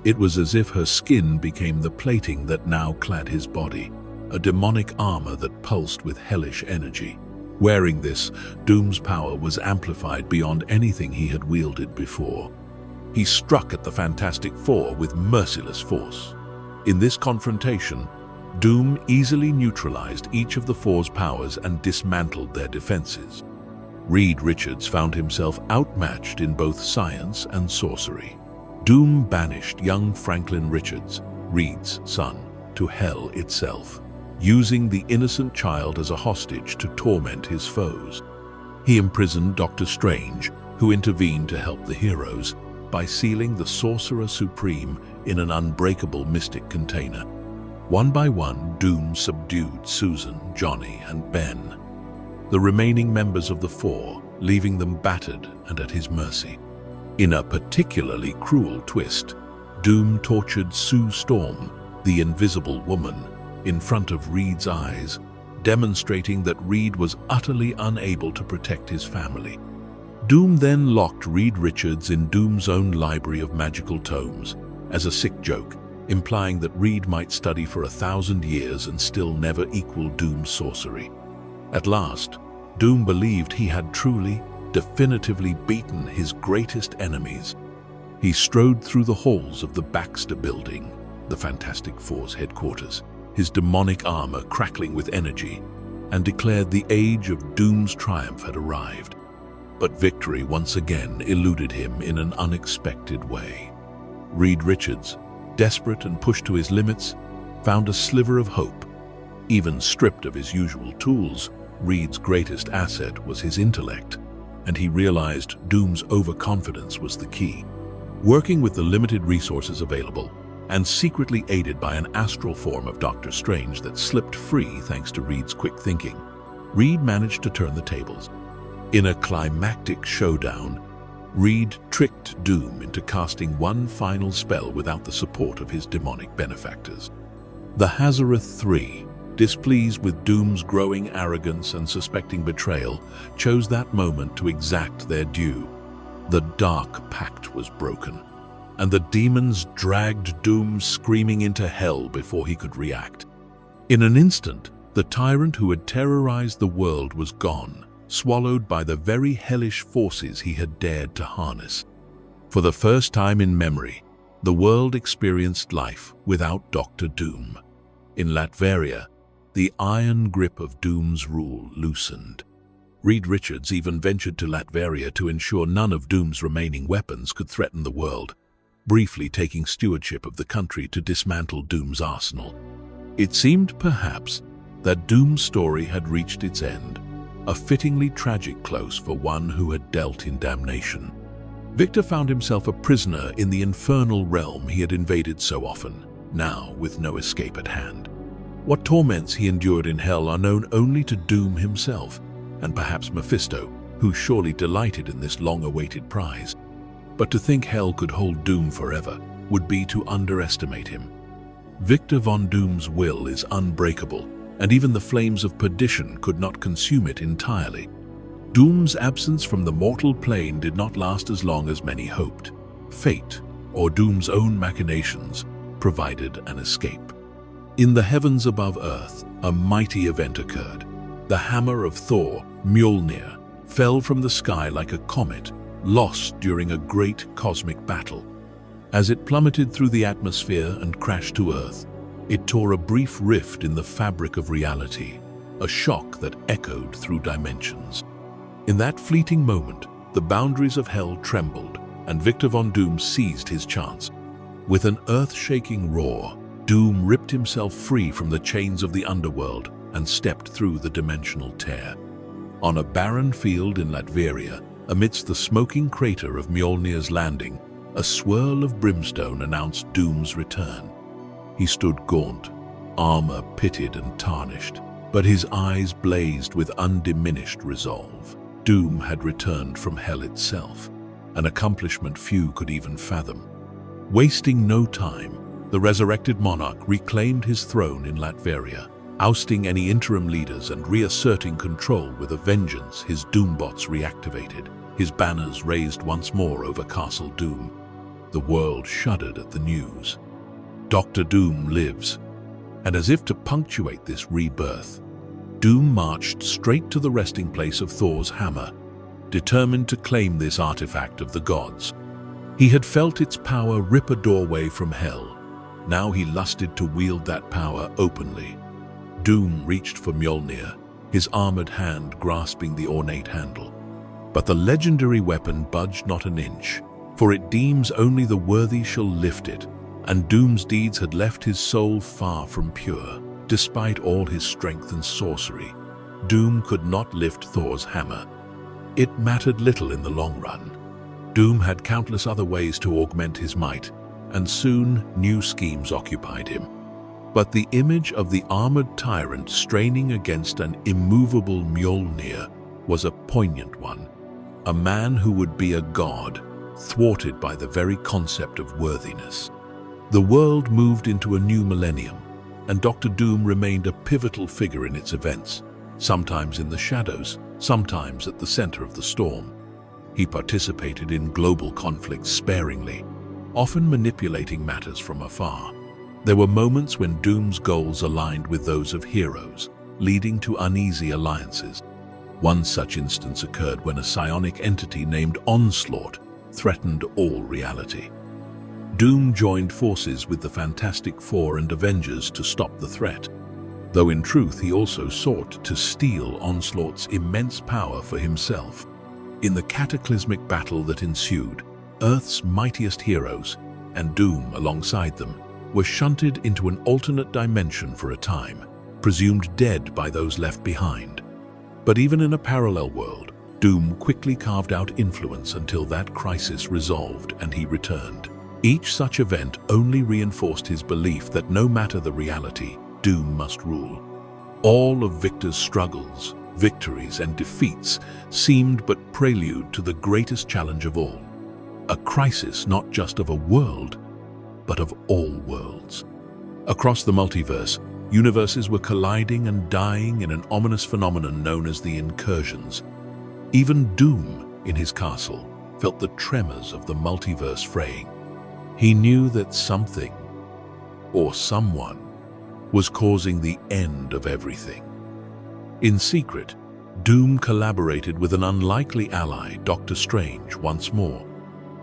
It was as if her skin became the plating that now clad his body, a demonic armor that pulsed with hellish energy. Wearing this, Doom's power was amplified beyond anything he had wielded before. He struck at the Fantastic Four with merciless force. In this confrontation, Doom easily neutralized each of the Four's powers and dismantled their defenses. Reed Richards found himself outmatched in both science and sorcery. Doom banished young Franklin Richards, Reed's son, to hell itself, using the innocent child as a hostage to torment his foes. He imprisoned Dr. Strange, who intervened to help the heroes, by sealing the Sorcerer Supreme in an unbreakable mystic container. One by one, Doom subdued Susan, Johnny, and Ben, the remaining members of the Four, leaving them battered and at his mercy. In a particularly cruel twist, Doom tortured Sue Storm, the Invisible Woman, in front of Reed's eyes, demonstrating that Reed was utterly unable to protect his family. Doom then locked Reed Richards in Doom's own library of magical tomes, as a sick joke, implying that Reed might study for 1,000 years and still never equal Doom's sorcery. At last, Doom believed he had truly, definitively beaten his greatest enemies. He strode through the halls of the Baxter Building, the Fantastic Four's headquarters, his demonic armor crackling with energy, and declared the age of Doom's triumph had arrived. But victory once again eluded him in an unexpected way. Reed Richards, desperate and pushed to his limits, found a sliver of hope. Even stripped of his usual tools, Reed's greatest asset was his intellect, and he realized Doom's overconfidence was the key. Working with the limited resources available, and secretly aided by an astral form of Dr. Strange that slipped free thanks to Reed's quick thinking, Reed managed to turn the tables. In a climactic showdown, Reed tricked Doom into casting one final spell without the support of his demonic benefactors. The Hazareth Three, displeased with Doom's growing arrogance and suspecting betrayal, chose that moment to exact their due. The Dark Pact was broken, and the demons dragged Doom screaming into hell before he could react. In an instant, the tyrant who had terrorized the world was gone, swallowed by the very hellish forces he had dared to harness. For the first time in memory, the world experienced life without Dr. Doom. In Latveria, the iron grip of Doom's rule loosened. Reed Richards even ventured to Latveria to ensure none of Doom's remaining weapons could threaten the world, briefly taking stewardship of the country to dismantle Doom's arsenal. It seemed, perhaps, that Doom's story had reached its end, a fittingly tragic close for one who had dealt in damnation. Victor found himself a prisoner in the infernal realm he had invaded so often, now with no escape at hand. What torments he endured in hell are known only to Doom himself, and perhaps Mephisto, who surely delighted in this long-awaited prize. But to think hell could hold Doom forever would be to underestimate him. Victor Von Doom's will is unbreakable, and even the flames of perdition could not consume it entirely. Doom's absence from the mortal plane did not last as long as many hoped. Fate, or Doom's own machinations, provided an escape. In the heavens above Earth, a mighty event occurred. The hammer of Thor, Mjolnir, fell from the sky like a comet, lost during a great cosmic battle. As it plummeted through the atmosphere and crashed to Earth, it tore a brief rift in the fabric of reality, a shock that echoed through dimensions. In that fleeting moment, the boundaries of hell trembled, and Victor Von Doom seized his chance. With an earth-shaking roar, Doom ripped himself free from the chains of the underworld and stepped through the dimensional tear. On a barren field in Latveria, amidst the smoking crater of Mjolnir's landing, a swirl of brimstone announced Doom's return. He stood gaunt, armor pitted and tarnished, but his eyes blazed with undiminished resolve. Doom had returned from hell itself, an accomplishment few could even fathom. Wasting no time, the resurrected monarch reclaimed his throne in Latveria, ousting any interim leaders and reasserting control with a vengeance. His Doombots reactivated, his banners raised once more over Castle Doom. The world shuddered at the news. Dr. Doom lives, and as if to punctuate this rebirth, Doom marched straight to the resting place of Thor's hammer, determined to claim this artifact of the gods. He had felt its power rip a doorway from hell. Now he lusted to wield that power openly. Doom reached for Mjolnir, his armored hand grasping the ornate handle. But the legendary weapon budged not an inch, for it deems only the worthy shall lift it, and Doom's deeds had left his soul far from pure. Despite all his strength and sorcery, Doom could not lift Thor's hammer. It mattered little in the long run. Doom had countless other ways to augment his might, and soon new schemes occupied him. But the image of the armored tyrant straining against an immovable Mjolnir was a poignant one. A man who would be a god, thwarted by the very concept of worthiness. The world moved into a new millennium, and Dr. Doom remained a pivotal figure in its events, sometimes in the shadows, sometimes at the center of the storm. He participated in global conflicts sparingly, often manipulating matters from afar. There were moments when Doom's goals aligned with those of heroes, leading to uneasy alliances. One such instance occurred when a psionic entity named Onslaught threatened all reality. Doom joined forces with the Fantastic Four and Avengers to stop the threat, though in truth he also sought to steal Onslaught's immense power for himself. In the cataclysmic battle that ensued, Earth's mightiest heroes, and Doom alongside them, were shunted into an alternate dimension for a time, presumed dead by those left behind. But even in a parallel world, Doom quickly carved out influence until that crisis resolved and he returned. Each such event only reinforced his belief that no matter the reality, Doom must rule. All of Victor's struggles, victories, and defeats seemed but prelude to the greatest challenge of all. A crisis not just of a world, but of all worlds. Across the multiverse, universes were colliding and dying in an ominous phenomenon known as the incursions. Even Doom, in his castle, felt the tremors of the multiverse fraying. He knew that something, or someone, was causing the end of everything. In secret, Doom collaborated with an unlikely ally, Doctor Strange, once more.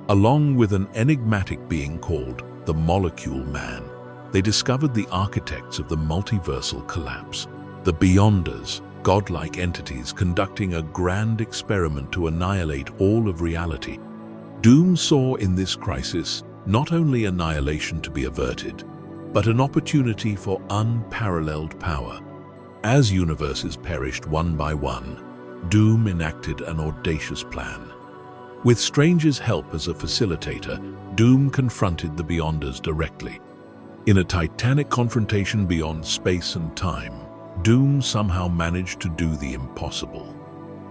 Along with an enigmatic being called the Molecule Man, they discovered the architects of the multiversal collapse, the Beyonders, godlike entities conducting a grand experiment to annihilate all of reality. Doom saw in this crisis not only annihilation to be averted, but an opportunity for unparalleled power. As universes perished one by one, Doom enacted an audacious plan. With Strange's help as a facilitator, Doom confronted the Beyonders directly. In a titanic confrontation beyond space and time, Doom somehow managed to do the impossible.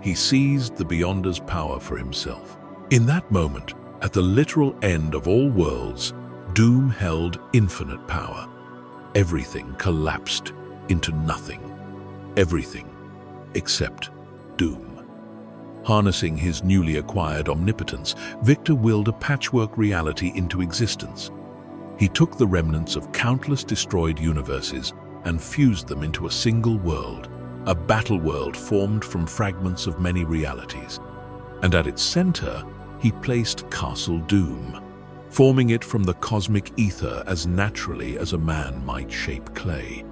He seized the Beyonders' power for himself. In that moment, at the literal end of all worlds, Doom held infinite power. everything collapsed into nothing. Everything except Doom. Harnessing his newly acquired omnipotence, Victor willed a patchwork reality into existence. He took the remnants of countless destroyed universes and fused them into a single world, a battle world formed from fragments of many realities. And at its center, he placed Castle Doom, forming it from the cosmic ether as naturally as a man might shape clay.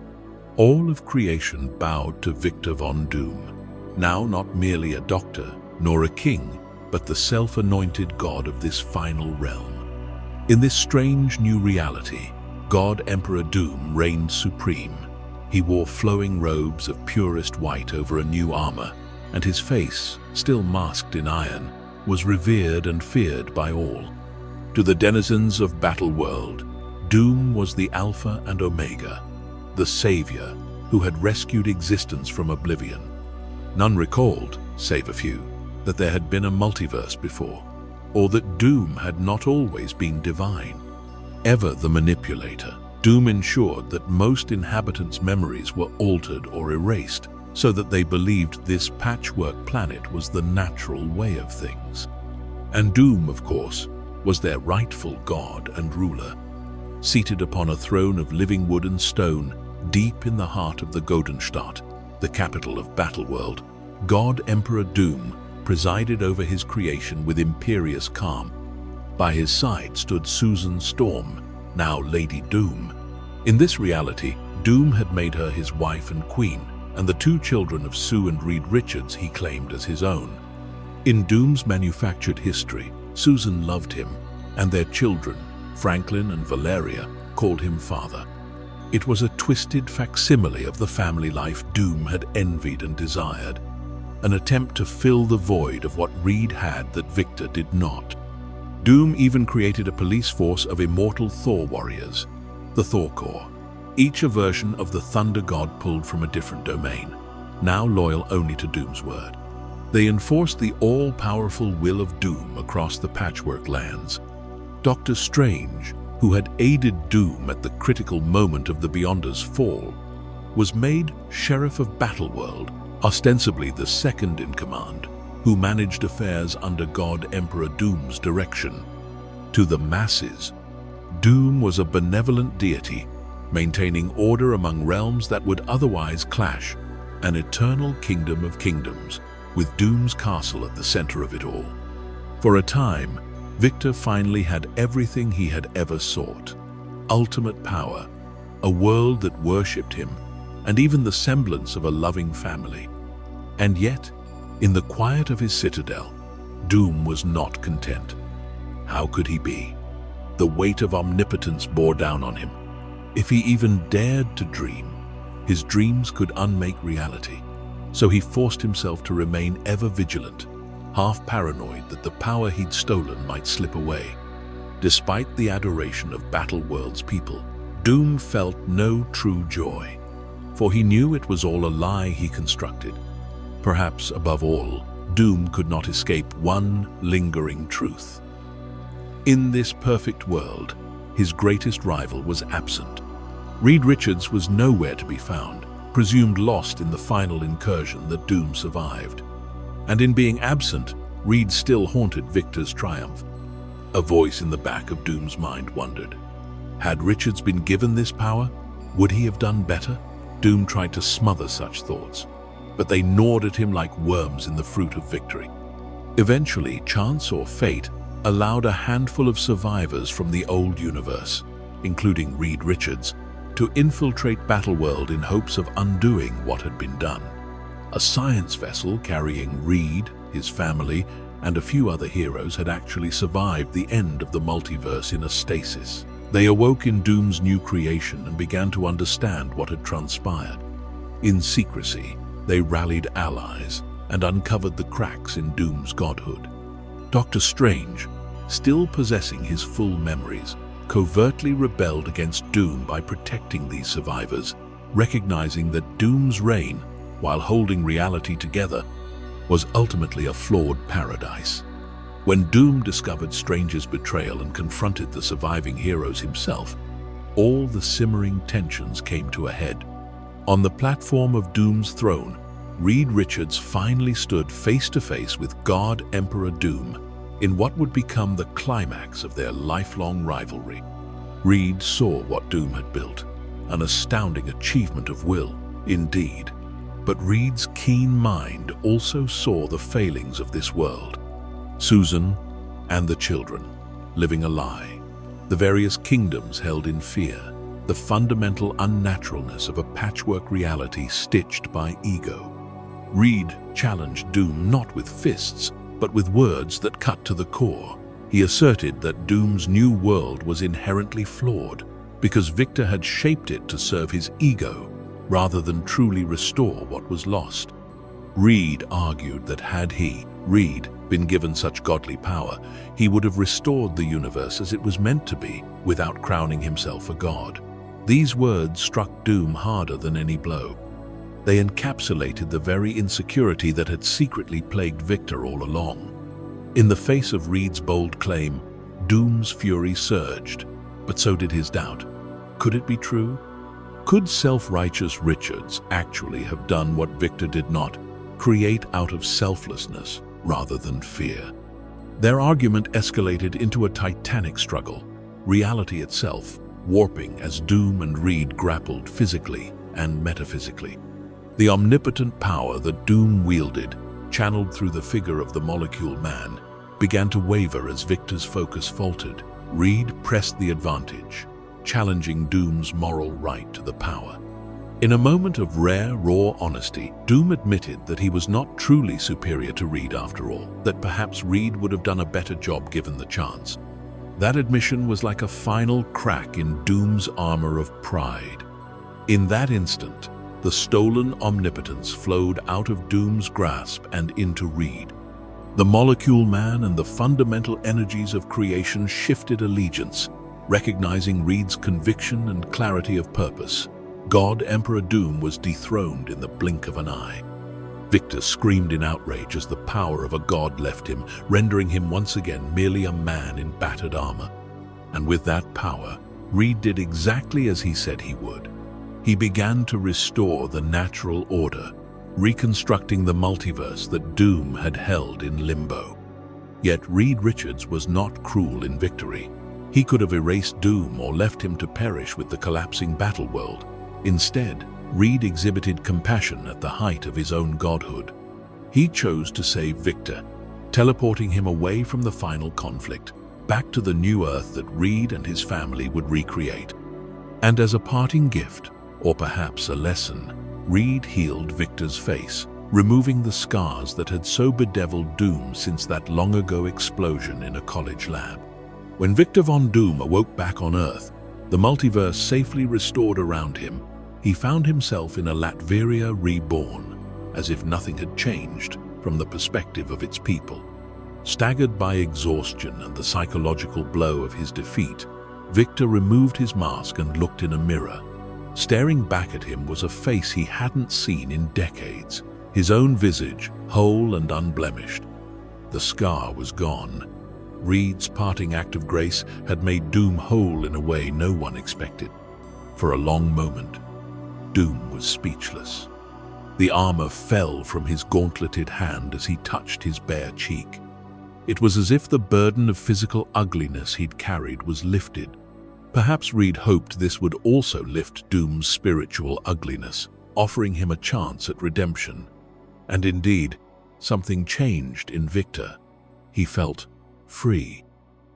All of creation bowed to Victor von Doom, now not merely a doctor nor a king, but the self-anointed god of this final realm. In this strange new reality, God Emperor Doom reigned supreme. He wore flowing robes of purest white over a new armor, and his face, still masked in iron, was revered and feared by all. To the denizens of Battleworld, Doom was the Alpha and Omega, the savior who had rescued existence from oblivion. None recalled, save a few, that there had been a multiverse before, or that Doom had not always been divine. Ever the manipulator, Doom ensured that most inhabitants' memories were altered or erased, so that they believed this patchwork planet was the natural way of things. And Doom, of course, was their rightful god and ruler. Seated upon a throne of living wood and stone, deep in the heart of the Doomstadt, the capital of Battleworld, God Emperor Doom presided over his creation with imperious calm. By his side stood Susan Storm, now Lady Doom. In this reality, Doom had made her his wife and queen, and the two children of Sue and Reed Richards he claimed as his own. In Doom's manufactured history, Susan loved him, and their children, Franklin and Valeria, called him father. It was a twisted facsimile of the family life Doom had envied and desired, an attempt to fill the void of what Reed had that Victor did not. Doom even created a police force of immortal Thor warriors, the Thor Corps, each a version of the Thunder God pulled from a different domain, now loyal only to Doom's word. They enforced the all-powerful will of Doom across the patchwork lands. Doctor Strange, who had aided Doom at the critical moment of the Beyonders' fall, was made Sheriff of Battleworld, ostensibly the second in command, who managed affairs under God Emperor Doom's direction. To the masses, Doom was a benevolent deity, maintaining order among realms that would otherwise clash, an eternal kingdom of kingdoms, with Doom's castle at the center of it all. For a time, Victor finally had everything he had ever sought: ultimate power, a world that worshipped him, and even the semblance of a loving family. And yet, in the quiet of his citadel, Doom was not content. How could he be? The weight of omnipotence bore down on him. If he even dared to dream, his dreams could unmake reality. So he forced himself to remain ever vigilant, half paranoid that the power he'd stolen might slip away. Despite the adoration of Battleworld's people, Doom felt no true joy, for he knew it was all a lie he constructed. Perhaps, above all, Doom could not escape one lingering truth. In this perfect world, his greatest rival was absent. Reed Richards was nowhere to be found, presumed lost in the final incursion that Doom survived. And in being absent, Reed still haunted Victor's triumph. A voice in the back of Doom's mind wondered, had Richards been given this power, would he have done better? Doom tried to smother such thoughts, but they gnawed at him like worms in the fruit of victory. Eventually, chance or fate allowed a handful of survivors from the old universe, including Reed Richards, to infiltrate Battleworld in hopes of undoing what had been done. A science vessel carrying Reed, his family, and a few other heroes had actually survived the end of the multiverse in a stasis. They awoke in Doom's new creation and began to understand what had transpired. In secrecy, they rallied allies and uncovered the cracks in Doom's godhood. Doctor Strange, still possessing his full memories, covertly rebelled against Doom by protecting these survivors, recognizing that Doom's reign, while holding reality together, was ultimately a flawed paradise. When Doom discovered Strange's betrayal and confronted the surviving heroes himself, all the simmering tensions came to a head. On the platform of Doom's throne, Reed Richards finally stood face to face with God Emperor Doom in what would become the climax of their lifelong rivalry. Reed saw what Doom had built, an astounding achievement of will, indeed. But Reed's keen mind also saw the failings of this world. Susan and the children, living a lie, the various kingdoms held in fear, the fundamental unnaturalness of a patchwork reality stitched by ego. Reed challenged Doom not with fists, but with words that cut to the core. He asserted that Doom's new world was inherently flawed because Victor had shaped it to serve his ego rather than truly restore what was lost. Reed argued that had he, Reed, been given such godly power, he would have restored the universe as it was meant to be without crowning himself a god. These words struck Doom harder than any blow. They encapsulated the very insecurity that had secretly plagued Victor all along. In the face of Reed's bold claim, Doom's fury surged, but so did his doubt. Could it be true? Could self-righteous Richards actually have done what Victor did not, create out of selflessness rather than fear? Their argument escalated into a titanic struggle, reality itself warping as Doom and Reed grappled physically and metaphysically. The omnipotent power that Doom wielded, channeled through the figure of the molecule man, began to waver as Victor's focus faltered. Reed pressed the advantage, challenging Doom's moral right to the power. In a moment of rare, raw honesty, Doom admitted that he was not truly superior to Reed after all, that perhaps Reed would have done a better job given the chance. That admission was like a final crack in Doom's armor of pride. In that instant, the stolen omnipotence flowed out of Doom's grasp and into Reed. The molecule man and the fundamental energies of creation shifted allegiance, recognizing Reed's conviction and clarity of purpose. God Emperor Doom was dethroned in the blink of an eye. Victor screamed in outrage as the power of a god left him, rendering him once again merely a man in battered armor. And with that power, Reed did exactly as he said he would. He began to restore the natural order, reconstructing the multiverse that Doom had held in limbo. Yet Reed Richards was not cruel in victory. He could have erased Doom or left him to perish with the collapsing Battleworld. Instead, Reed exhibited compassion at the height of his own godhood. He chose to save Victor, teleporting him away from the final conflict, back to the new Earth that Reed and his family would recreate. And as a parting gift, or perhaps a lesson, Reed healed Victor's face, removing the scars that had so bedeviled Doom since that long-ago explosion in a college lab. When Victor von Doom awoke back on Earth, the multiverse safely restored around him, he found himself in a Latveria reborn, as if nothing had changed from the perspective of its people. Staggered by exhaustion and the psychological blow of his defeat, Victor removed his mask and looked in a mirror. Staring back at him was a face he hadn't seen in decades, his own visage whole and unblemished. The scar was gone. Reed's parting act of grace had made Doom whole in a way no one expected. For a long moment, Doom was speechless. The armor fell from his gauntleted hand as he touched his bare cheek. It was as if the burden of physical ugliness he'd carried was lifted. Perhaps Reed hoped this would also lift Doom's spiritual ugliness, offering him a chance at redemption. And indeed, something changed in Victor. He felt free.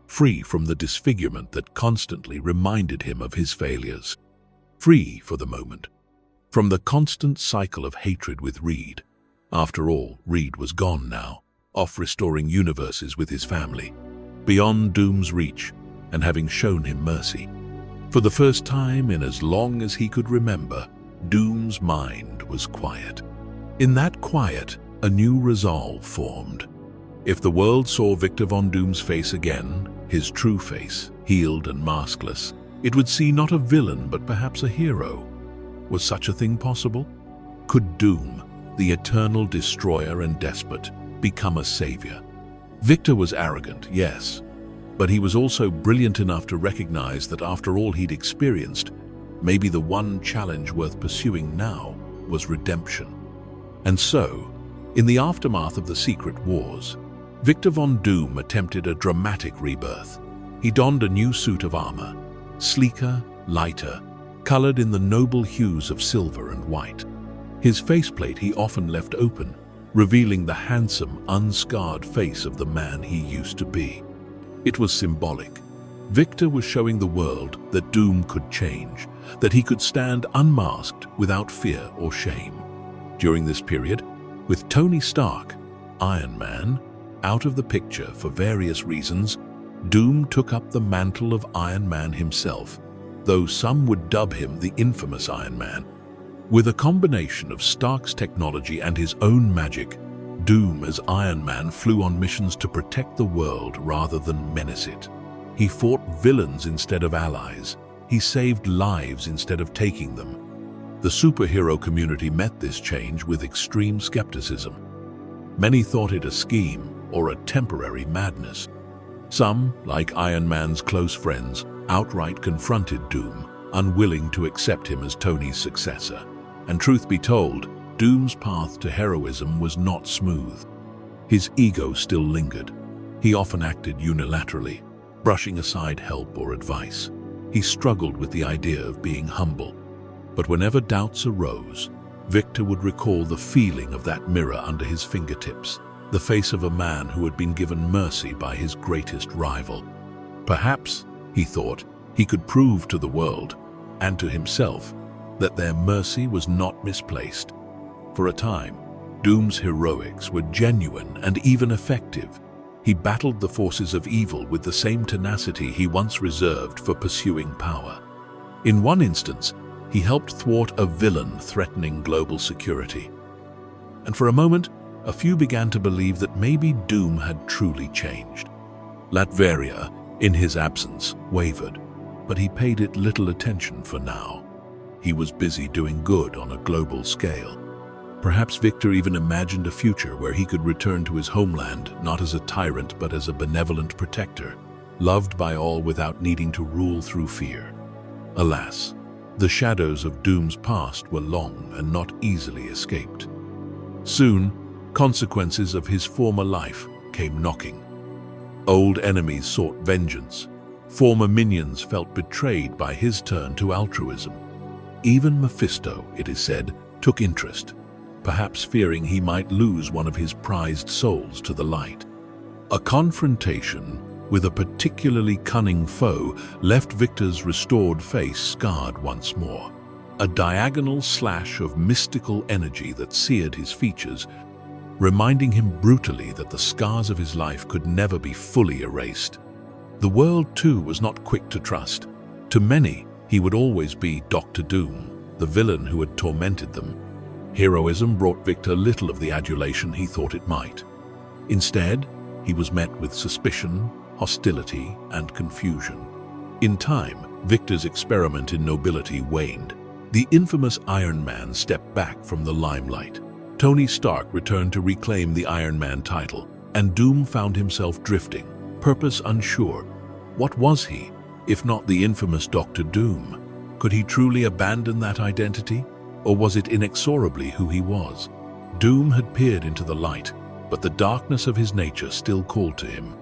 Free from the disfigurement that constantly reminded him of his failures. Free for the moment. From the constant cycle of hatred with Reed. After all, Reed was gone now, off restoring universes with his family, beyond Doom's reach, and having shown him mercy. For the first time in as long as he could remember, Doom's mind was quiet. In that quiet, a new resolve formed. If the world saw Victor von Doom's face again, his true face, healed and maskless, it would see not a villain but perhaps a hero. Was such a thing possible? Could Doom, the eternal destroyer and despot, become a savior? Victor was arrogant, yes, But he was also brilliant enough to recognize that after all he'd experienced, maybe the one challenge worth pursuing now was redemption. And so, in the aftermath of the Secret Wars, Victor von Doom attempted a dramatic rebirth. He donned a new suit of armor, sleeker, lighter, colored in the noble hues of silver and white. His faceplate he often left open, revealing the handsome, unscarred face of the man he used to be. It was symbolic. Victor was showing the world that Doom could change, that he could stand unmasked without fear or shame. During this period, with Tony Stark, Iron Man, out of the picture for various reasons, Doom took up the mantle of Iron Man himself, though some would dub him the infamous Iron Man. With a combination of Stark's technology and his own magic, Doom as Iron Man flew on missions to protect the world rather than menace it. He fought villains instead of allies. He saved lives instead of taking them. The superhero community met this change with extreme skepticism. Many thought it a scheme or a temporary madness. Some, like Iron Man's close friends, outright confronted Doom, unwilling to accept him as Tony's successor. And truth be told, Doom's path to heroism was not smooth. His ego still lingered. He often acted unilaterally, brushing aside help or advice. He struggled with the idea of being humble. But whenever doubts arose, Victor would recall the feeling of that mirror under his fingertips, the face of a man who had been given mercy by his greatest rival. Perhaps, he thought, he could prove to the world, and to himself, that their mercy was not misplaced. For a time, Doom's heroics were genuine and even effective. He battled the forces of evil with the same tenacity he once reserved for pursuing power. In one instance, he helped thwart a villain threatening global security. And for a moment, a few began to believe that maybe Doom had truly changed. Latveria, in his absence, wavered, but he paid it little attention for now. He was busy doing good on a global scale. Perhaps Victor even imagined a future where he could return to his homeland, not as a tyrant but as a benevolent protector, loved by all without needing to rule through fear. Alas, the shadows of Doom's past were long and not easily escaped. Soon, consequences of his former life came knocking. Old enemies sought vengeance. Former minions felt betrayed by his turn to altruism. Even Mephisto, it is said, took interest, perhaps fearing he might lose one of his prized souls to the light. A confrontation with a particularly cunning foe left Victor's restored face scarred once more. A diagonal slash of mystical energy that seared his features, reminding him brutally that the scars of his life could never be fully erased. The world, too, was not quick to trust. To many, he would always be Dr. Doom, the villain who had tormented them. Heroism brought Victor little of the adulation he thought it might. Instead, he was met with suspicion, hostility, and confusion. In time, Victor's experiment in nobility waned. The infamous Iron Man stepped back from the limelight. Tony Stark returned to reclaim the Iron Man title, and Doom found himself drifting, purpose unsure. What was he, if not the infamous Dr. Doom? Could he truly abandon that identity, or was it inexorably who he was? Doom had peered into the light, but the darkness of his nature still called to him.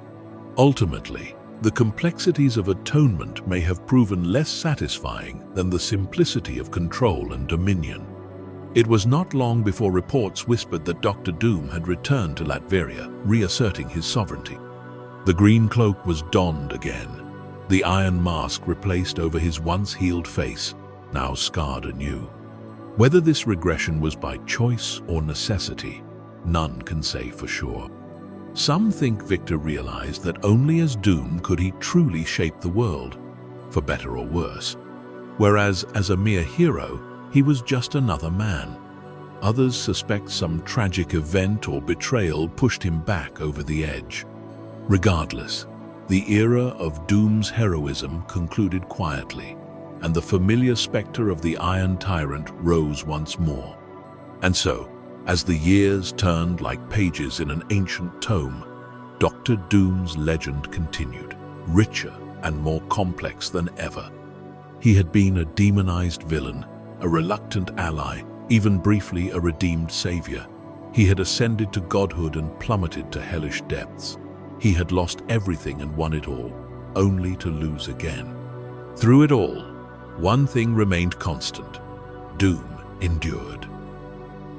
Ultimately, the complexities of atonement may have proven less satisfying than the simplicity of control and dominion. It was not long before reports whispered that Dr. Doom had returned to Latveria, reasserting his sovereignty. The green cloak was donned again, the iron mask replaced over his once-healed face, now scarred anew. Whether this regression was by choice or necessity, none can say for sure. Some think Victor realized that only as Doom could he truly shape the world, for better or worse, whereas as a mere hero, he was just another man. Others suspect some tragic event or betrayal pushed him back over the edge. Regardless, the era of Doom's heroism concluded quietly, and the familiar specter of the Iron Tyrant rose once more. And so, as the years turned like pages in an ancient tome, Dr. Doom's legend continued. richer and more complex than ever. He had been a demonized villain, a reluctant ally, even briefly a redeemed savior. He had ascended to godhood and plummeted to hellish depths. He had lost everything and won it all, only to lose again. Through it all, one thing remained constant: Doom endured.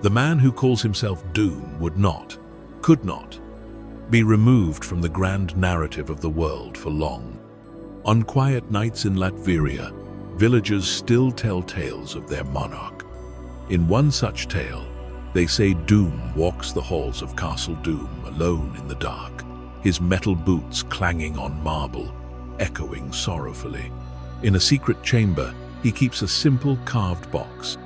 The man who calls himself Doom could not, be removed from the grand narrative of the world for long. On quiet nights in Latveria, villagers still tell tales of their monarch. In one such tale, they say Doom walks the halls of Castle Doom alone in the dark, his metal boots clanging on marble, echoing sorrowfully. In a secret chamber, he keeps a simple carved box.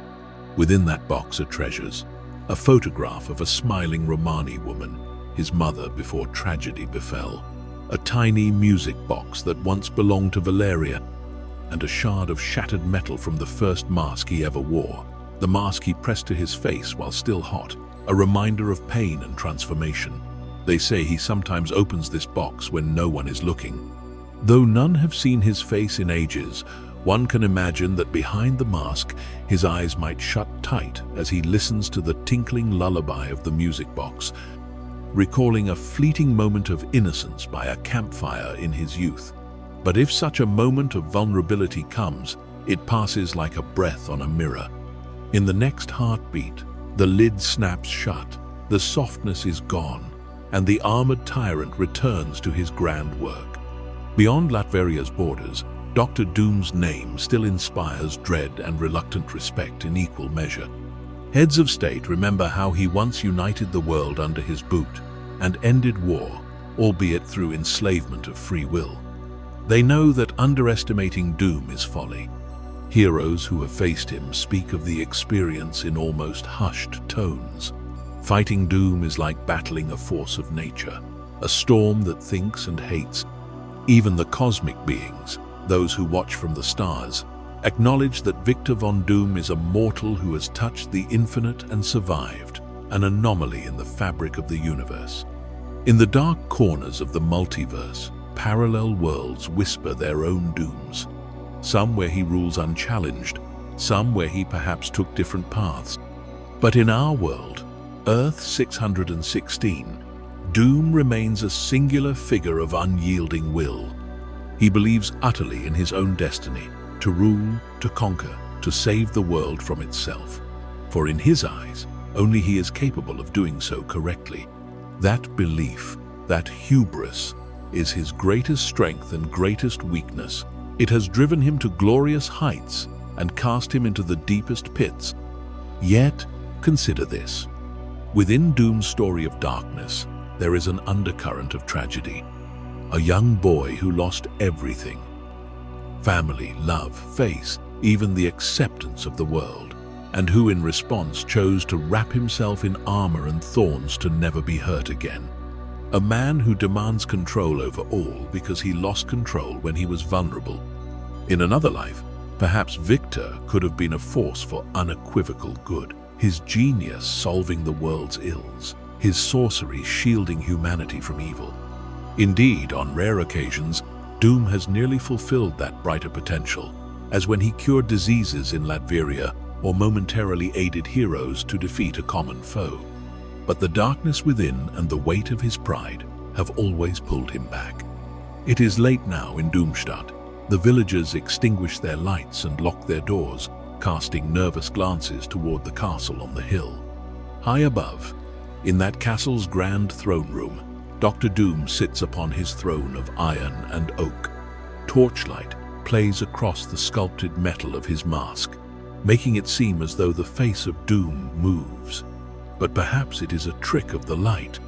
Within that box are treasures: a photograph of a smiling Romani woman, his mother before tragedy befell, a tiny music box that once belonged to Valeria, and a shard of shattered metal from the first mask he ever wore, the mask he pressed to his face while still hot, a reminder of pain and transformation. They say he sometimes opens this box when no one is looking. Though none have seen his face in ages, one can imagine that behind the mask, his eyes might shut tight as he listens to the tinkling lullaby of the music box, recalling a fleeting moment of innocence by a campfire in his youth. But if such a moment of vulnerability comes, it passes like a breath on a mirror. In the next heartbeat, the lid snaps shut, the softness is gone, and the armored tyrant returns to his grand work. Beyond Latveria's borders, Dr. Doom's name still inspires dread and reluctant respect in equal measure. Heads of state remember how he once united the world under his boot and ended war, albeit through enslavement of free will. They know that underestimating Doom is folly. Heroes who have faced him speak of the experience in almost hushed tones. Fighting Doom is like battling a force of nature, a storm that thinks and hates. Even the cosmic beings, those who watch from the stars, acknowledge that Victor von Doom is a mortal who has touched the infinite and survived, an anomaly in the fabric of the universe. In the dark corners of the multiverse, parallel worlds whisper their own dooms. Some where he rules unchallenged, some where he perhaps took different paths. But in our world, Earth 616, Doom remains a singular figure of unyielding will. He believes utterly in his own destiny, to rule, to conquer, to save the world from itself. For in his eyes, only he is capable of doing so correctly. That belief, that hubris, is his greatest strength and greatest weakness. It has driven him to glorious heights and cast him into the deepest pits. Yet, consider this. Within Doom's story of darkness, there is an undercurrent of tragedy. A young boy who lost everything: family, love, faith, even the acceptance of the world, and who in response chose to wrap himself in armor and thorns to never be hurt again. A man who demands control over all because he lost control when he was vulnerable. In another life, perhaps Victor could have been a force for unequivocal good, his genius solving the world's ills, his sorcery shielding humanity from evil. Indeed, on rare occasions, Doom has nearly fulfilled that brighter potential, as when he cured diseases in Latveria or momentarily aided heroes to defeat a common foe. But the darkness within and the weight of his pride have always pulled him back. It is late now in Doomstadt. The villagers extinguish their lights and lock their doors, casting nervous glances toward the castle on the hill. High above, in that castle's grand throne room, Dr. Doom sits upon his throne of iron and oak. Torchlight plays across the sculpted metal of his mask, making it seem as though the face of Doom moves. But perhaps it is a trick of the light.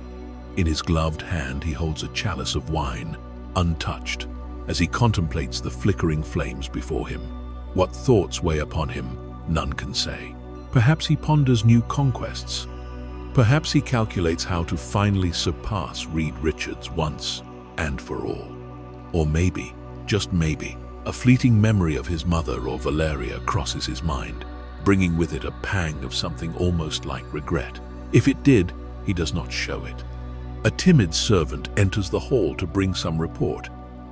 In his gloved hand he holds a chalice of wine, untouched, as he contemplates the flickering flames before him. What thoughts weigh upon him, none can say. Perhaps he ponders new conquests. Perhaps he calculates how to finally surpass Reed Richards once and for all. Or maybe, just maybe, a fleeting memory of his mother or Valeria crosses his mind, bringing with it a pang of something almost like regret. If it did, he does not show it. A timid servant enters the hall to bring some report.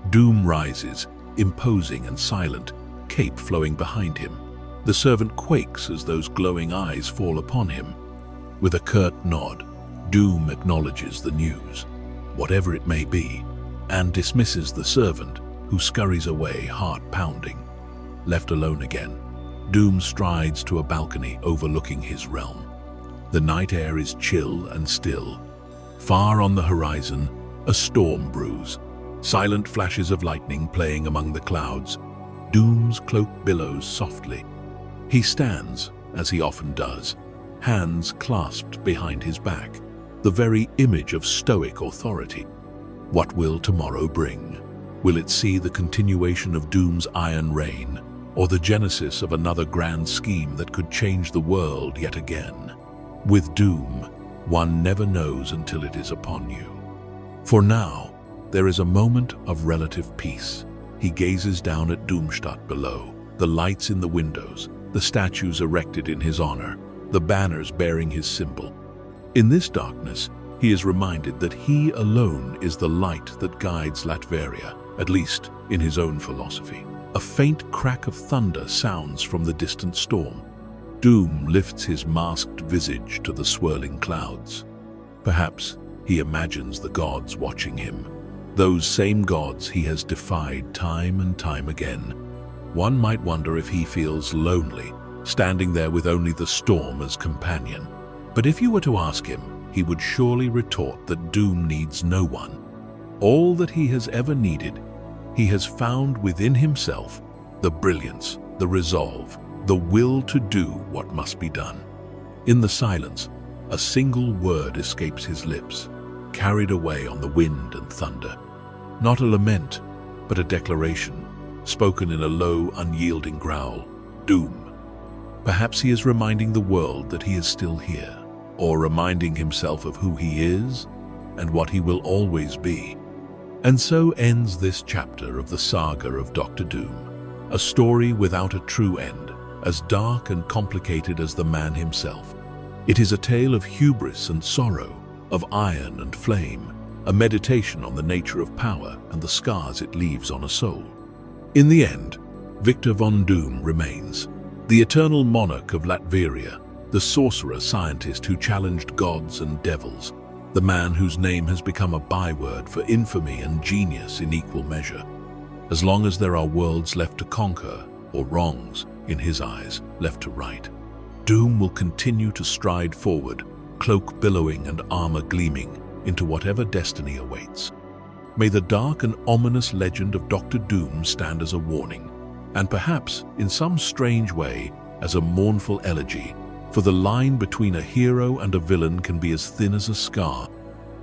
Doom rises, imposing and silent, cape flowing behind him. The servant quakes as those glowing eyes fall upon him. With a curt nod, Doom acknowledges the news, whatever it may be, and dismisses the servant, who scurries away, heart pounding. Left alone again, Doom strides to a balcony overlooking his realm. The night air is chill and still. Far on the horizon, a storm brews, silent flashes of lightning playing among the clouds. Doom's cloak billows softly. He stands, as he often does, hands clasped behind his back, the very image of stoic authority. What will tomorrow bring? Will it see the continuation of Doom's iron reign, or the genesis of another grand scheme that could change the world yet again? With Doom, one never knows until it is upon you. For now, there is a moment of relative peace. He gazes down at Doomstadt below, the lights in the windows, the statues erected in his honor, the banners bearing his symbol. In this darkness, he is reminded that he alone is the light that guides Latveria, at least in his own philosophy. A faint crack of thunder sounds from the distant storm. Doom lifts his masked visage to the swirling clouds. Perhaps he imagines the gods watching him, those same gods he has defied time and time again. One might wonder if he feels lonely, standing there with only the storm as companion. But if you were to ask him, he would surely retort that Doom needs no one. All that he has ever needed, he has found within himself: the brilliance, the resolve, the will to do what must be done. In the silence, a single word escapes his lips, carried away on the wind and thunder. Not a lament, but a declaration, spoken in a low, unyielding growl. Doom. Perhaps he is reminding the world that he is still here, or reminding himself of who he is and what he will always be. And so ends this chapter of the saga of Dr. Doom, a story without a true end, as dark and complicated as the man himself. It is a tale of hubris and sorrow, of iron and flame, a meditation on the nature of power and the scars it leaves on a soul. In the end, Victor von Doom remains, the eternal monarch of Latveria, the sorcerer-scientist who challenged gods and devils, the man whose name has become a byword for infamy and genius in equal measure. As long as there are worlds left to conquer, or wrongs, in his eyes, left to right, Doom will continue to stride forward, cloak billowing and armor gleaming, into whatever destiny awaits. May the dark and ominous legend of Dr. Doom stand as a warning, and perhaps, in some strange way, as a mournful elegy, for the line between a hero and a villain can be as thin as a scar,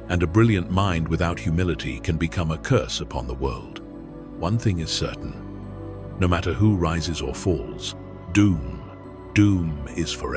and a brilliant mind without humility can become a curse upon the world. One thing is certain: no matter who rises or falls, Doom is forever.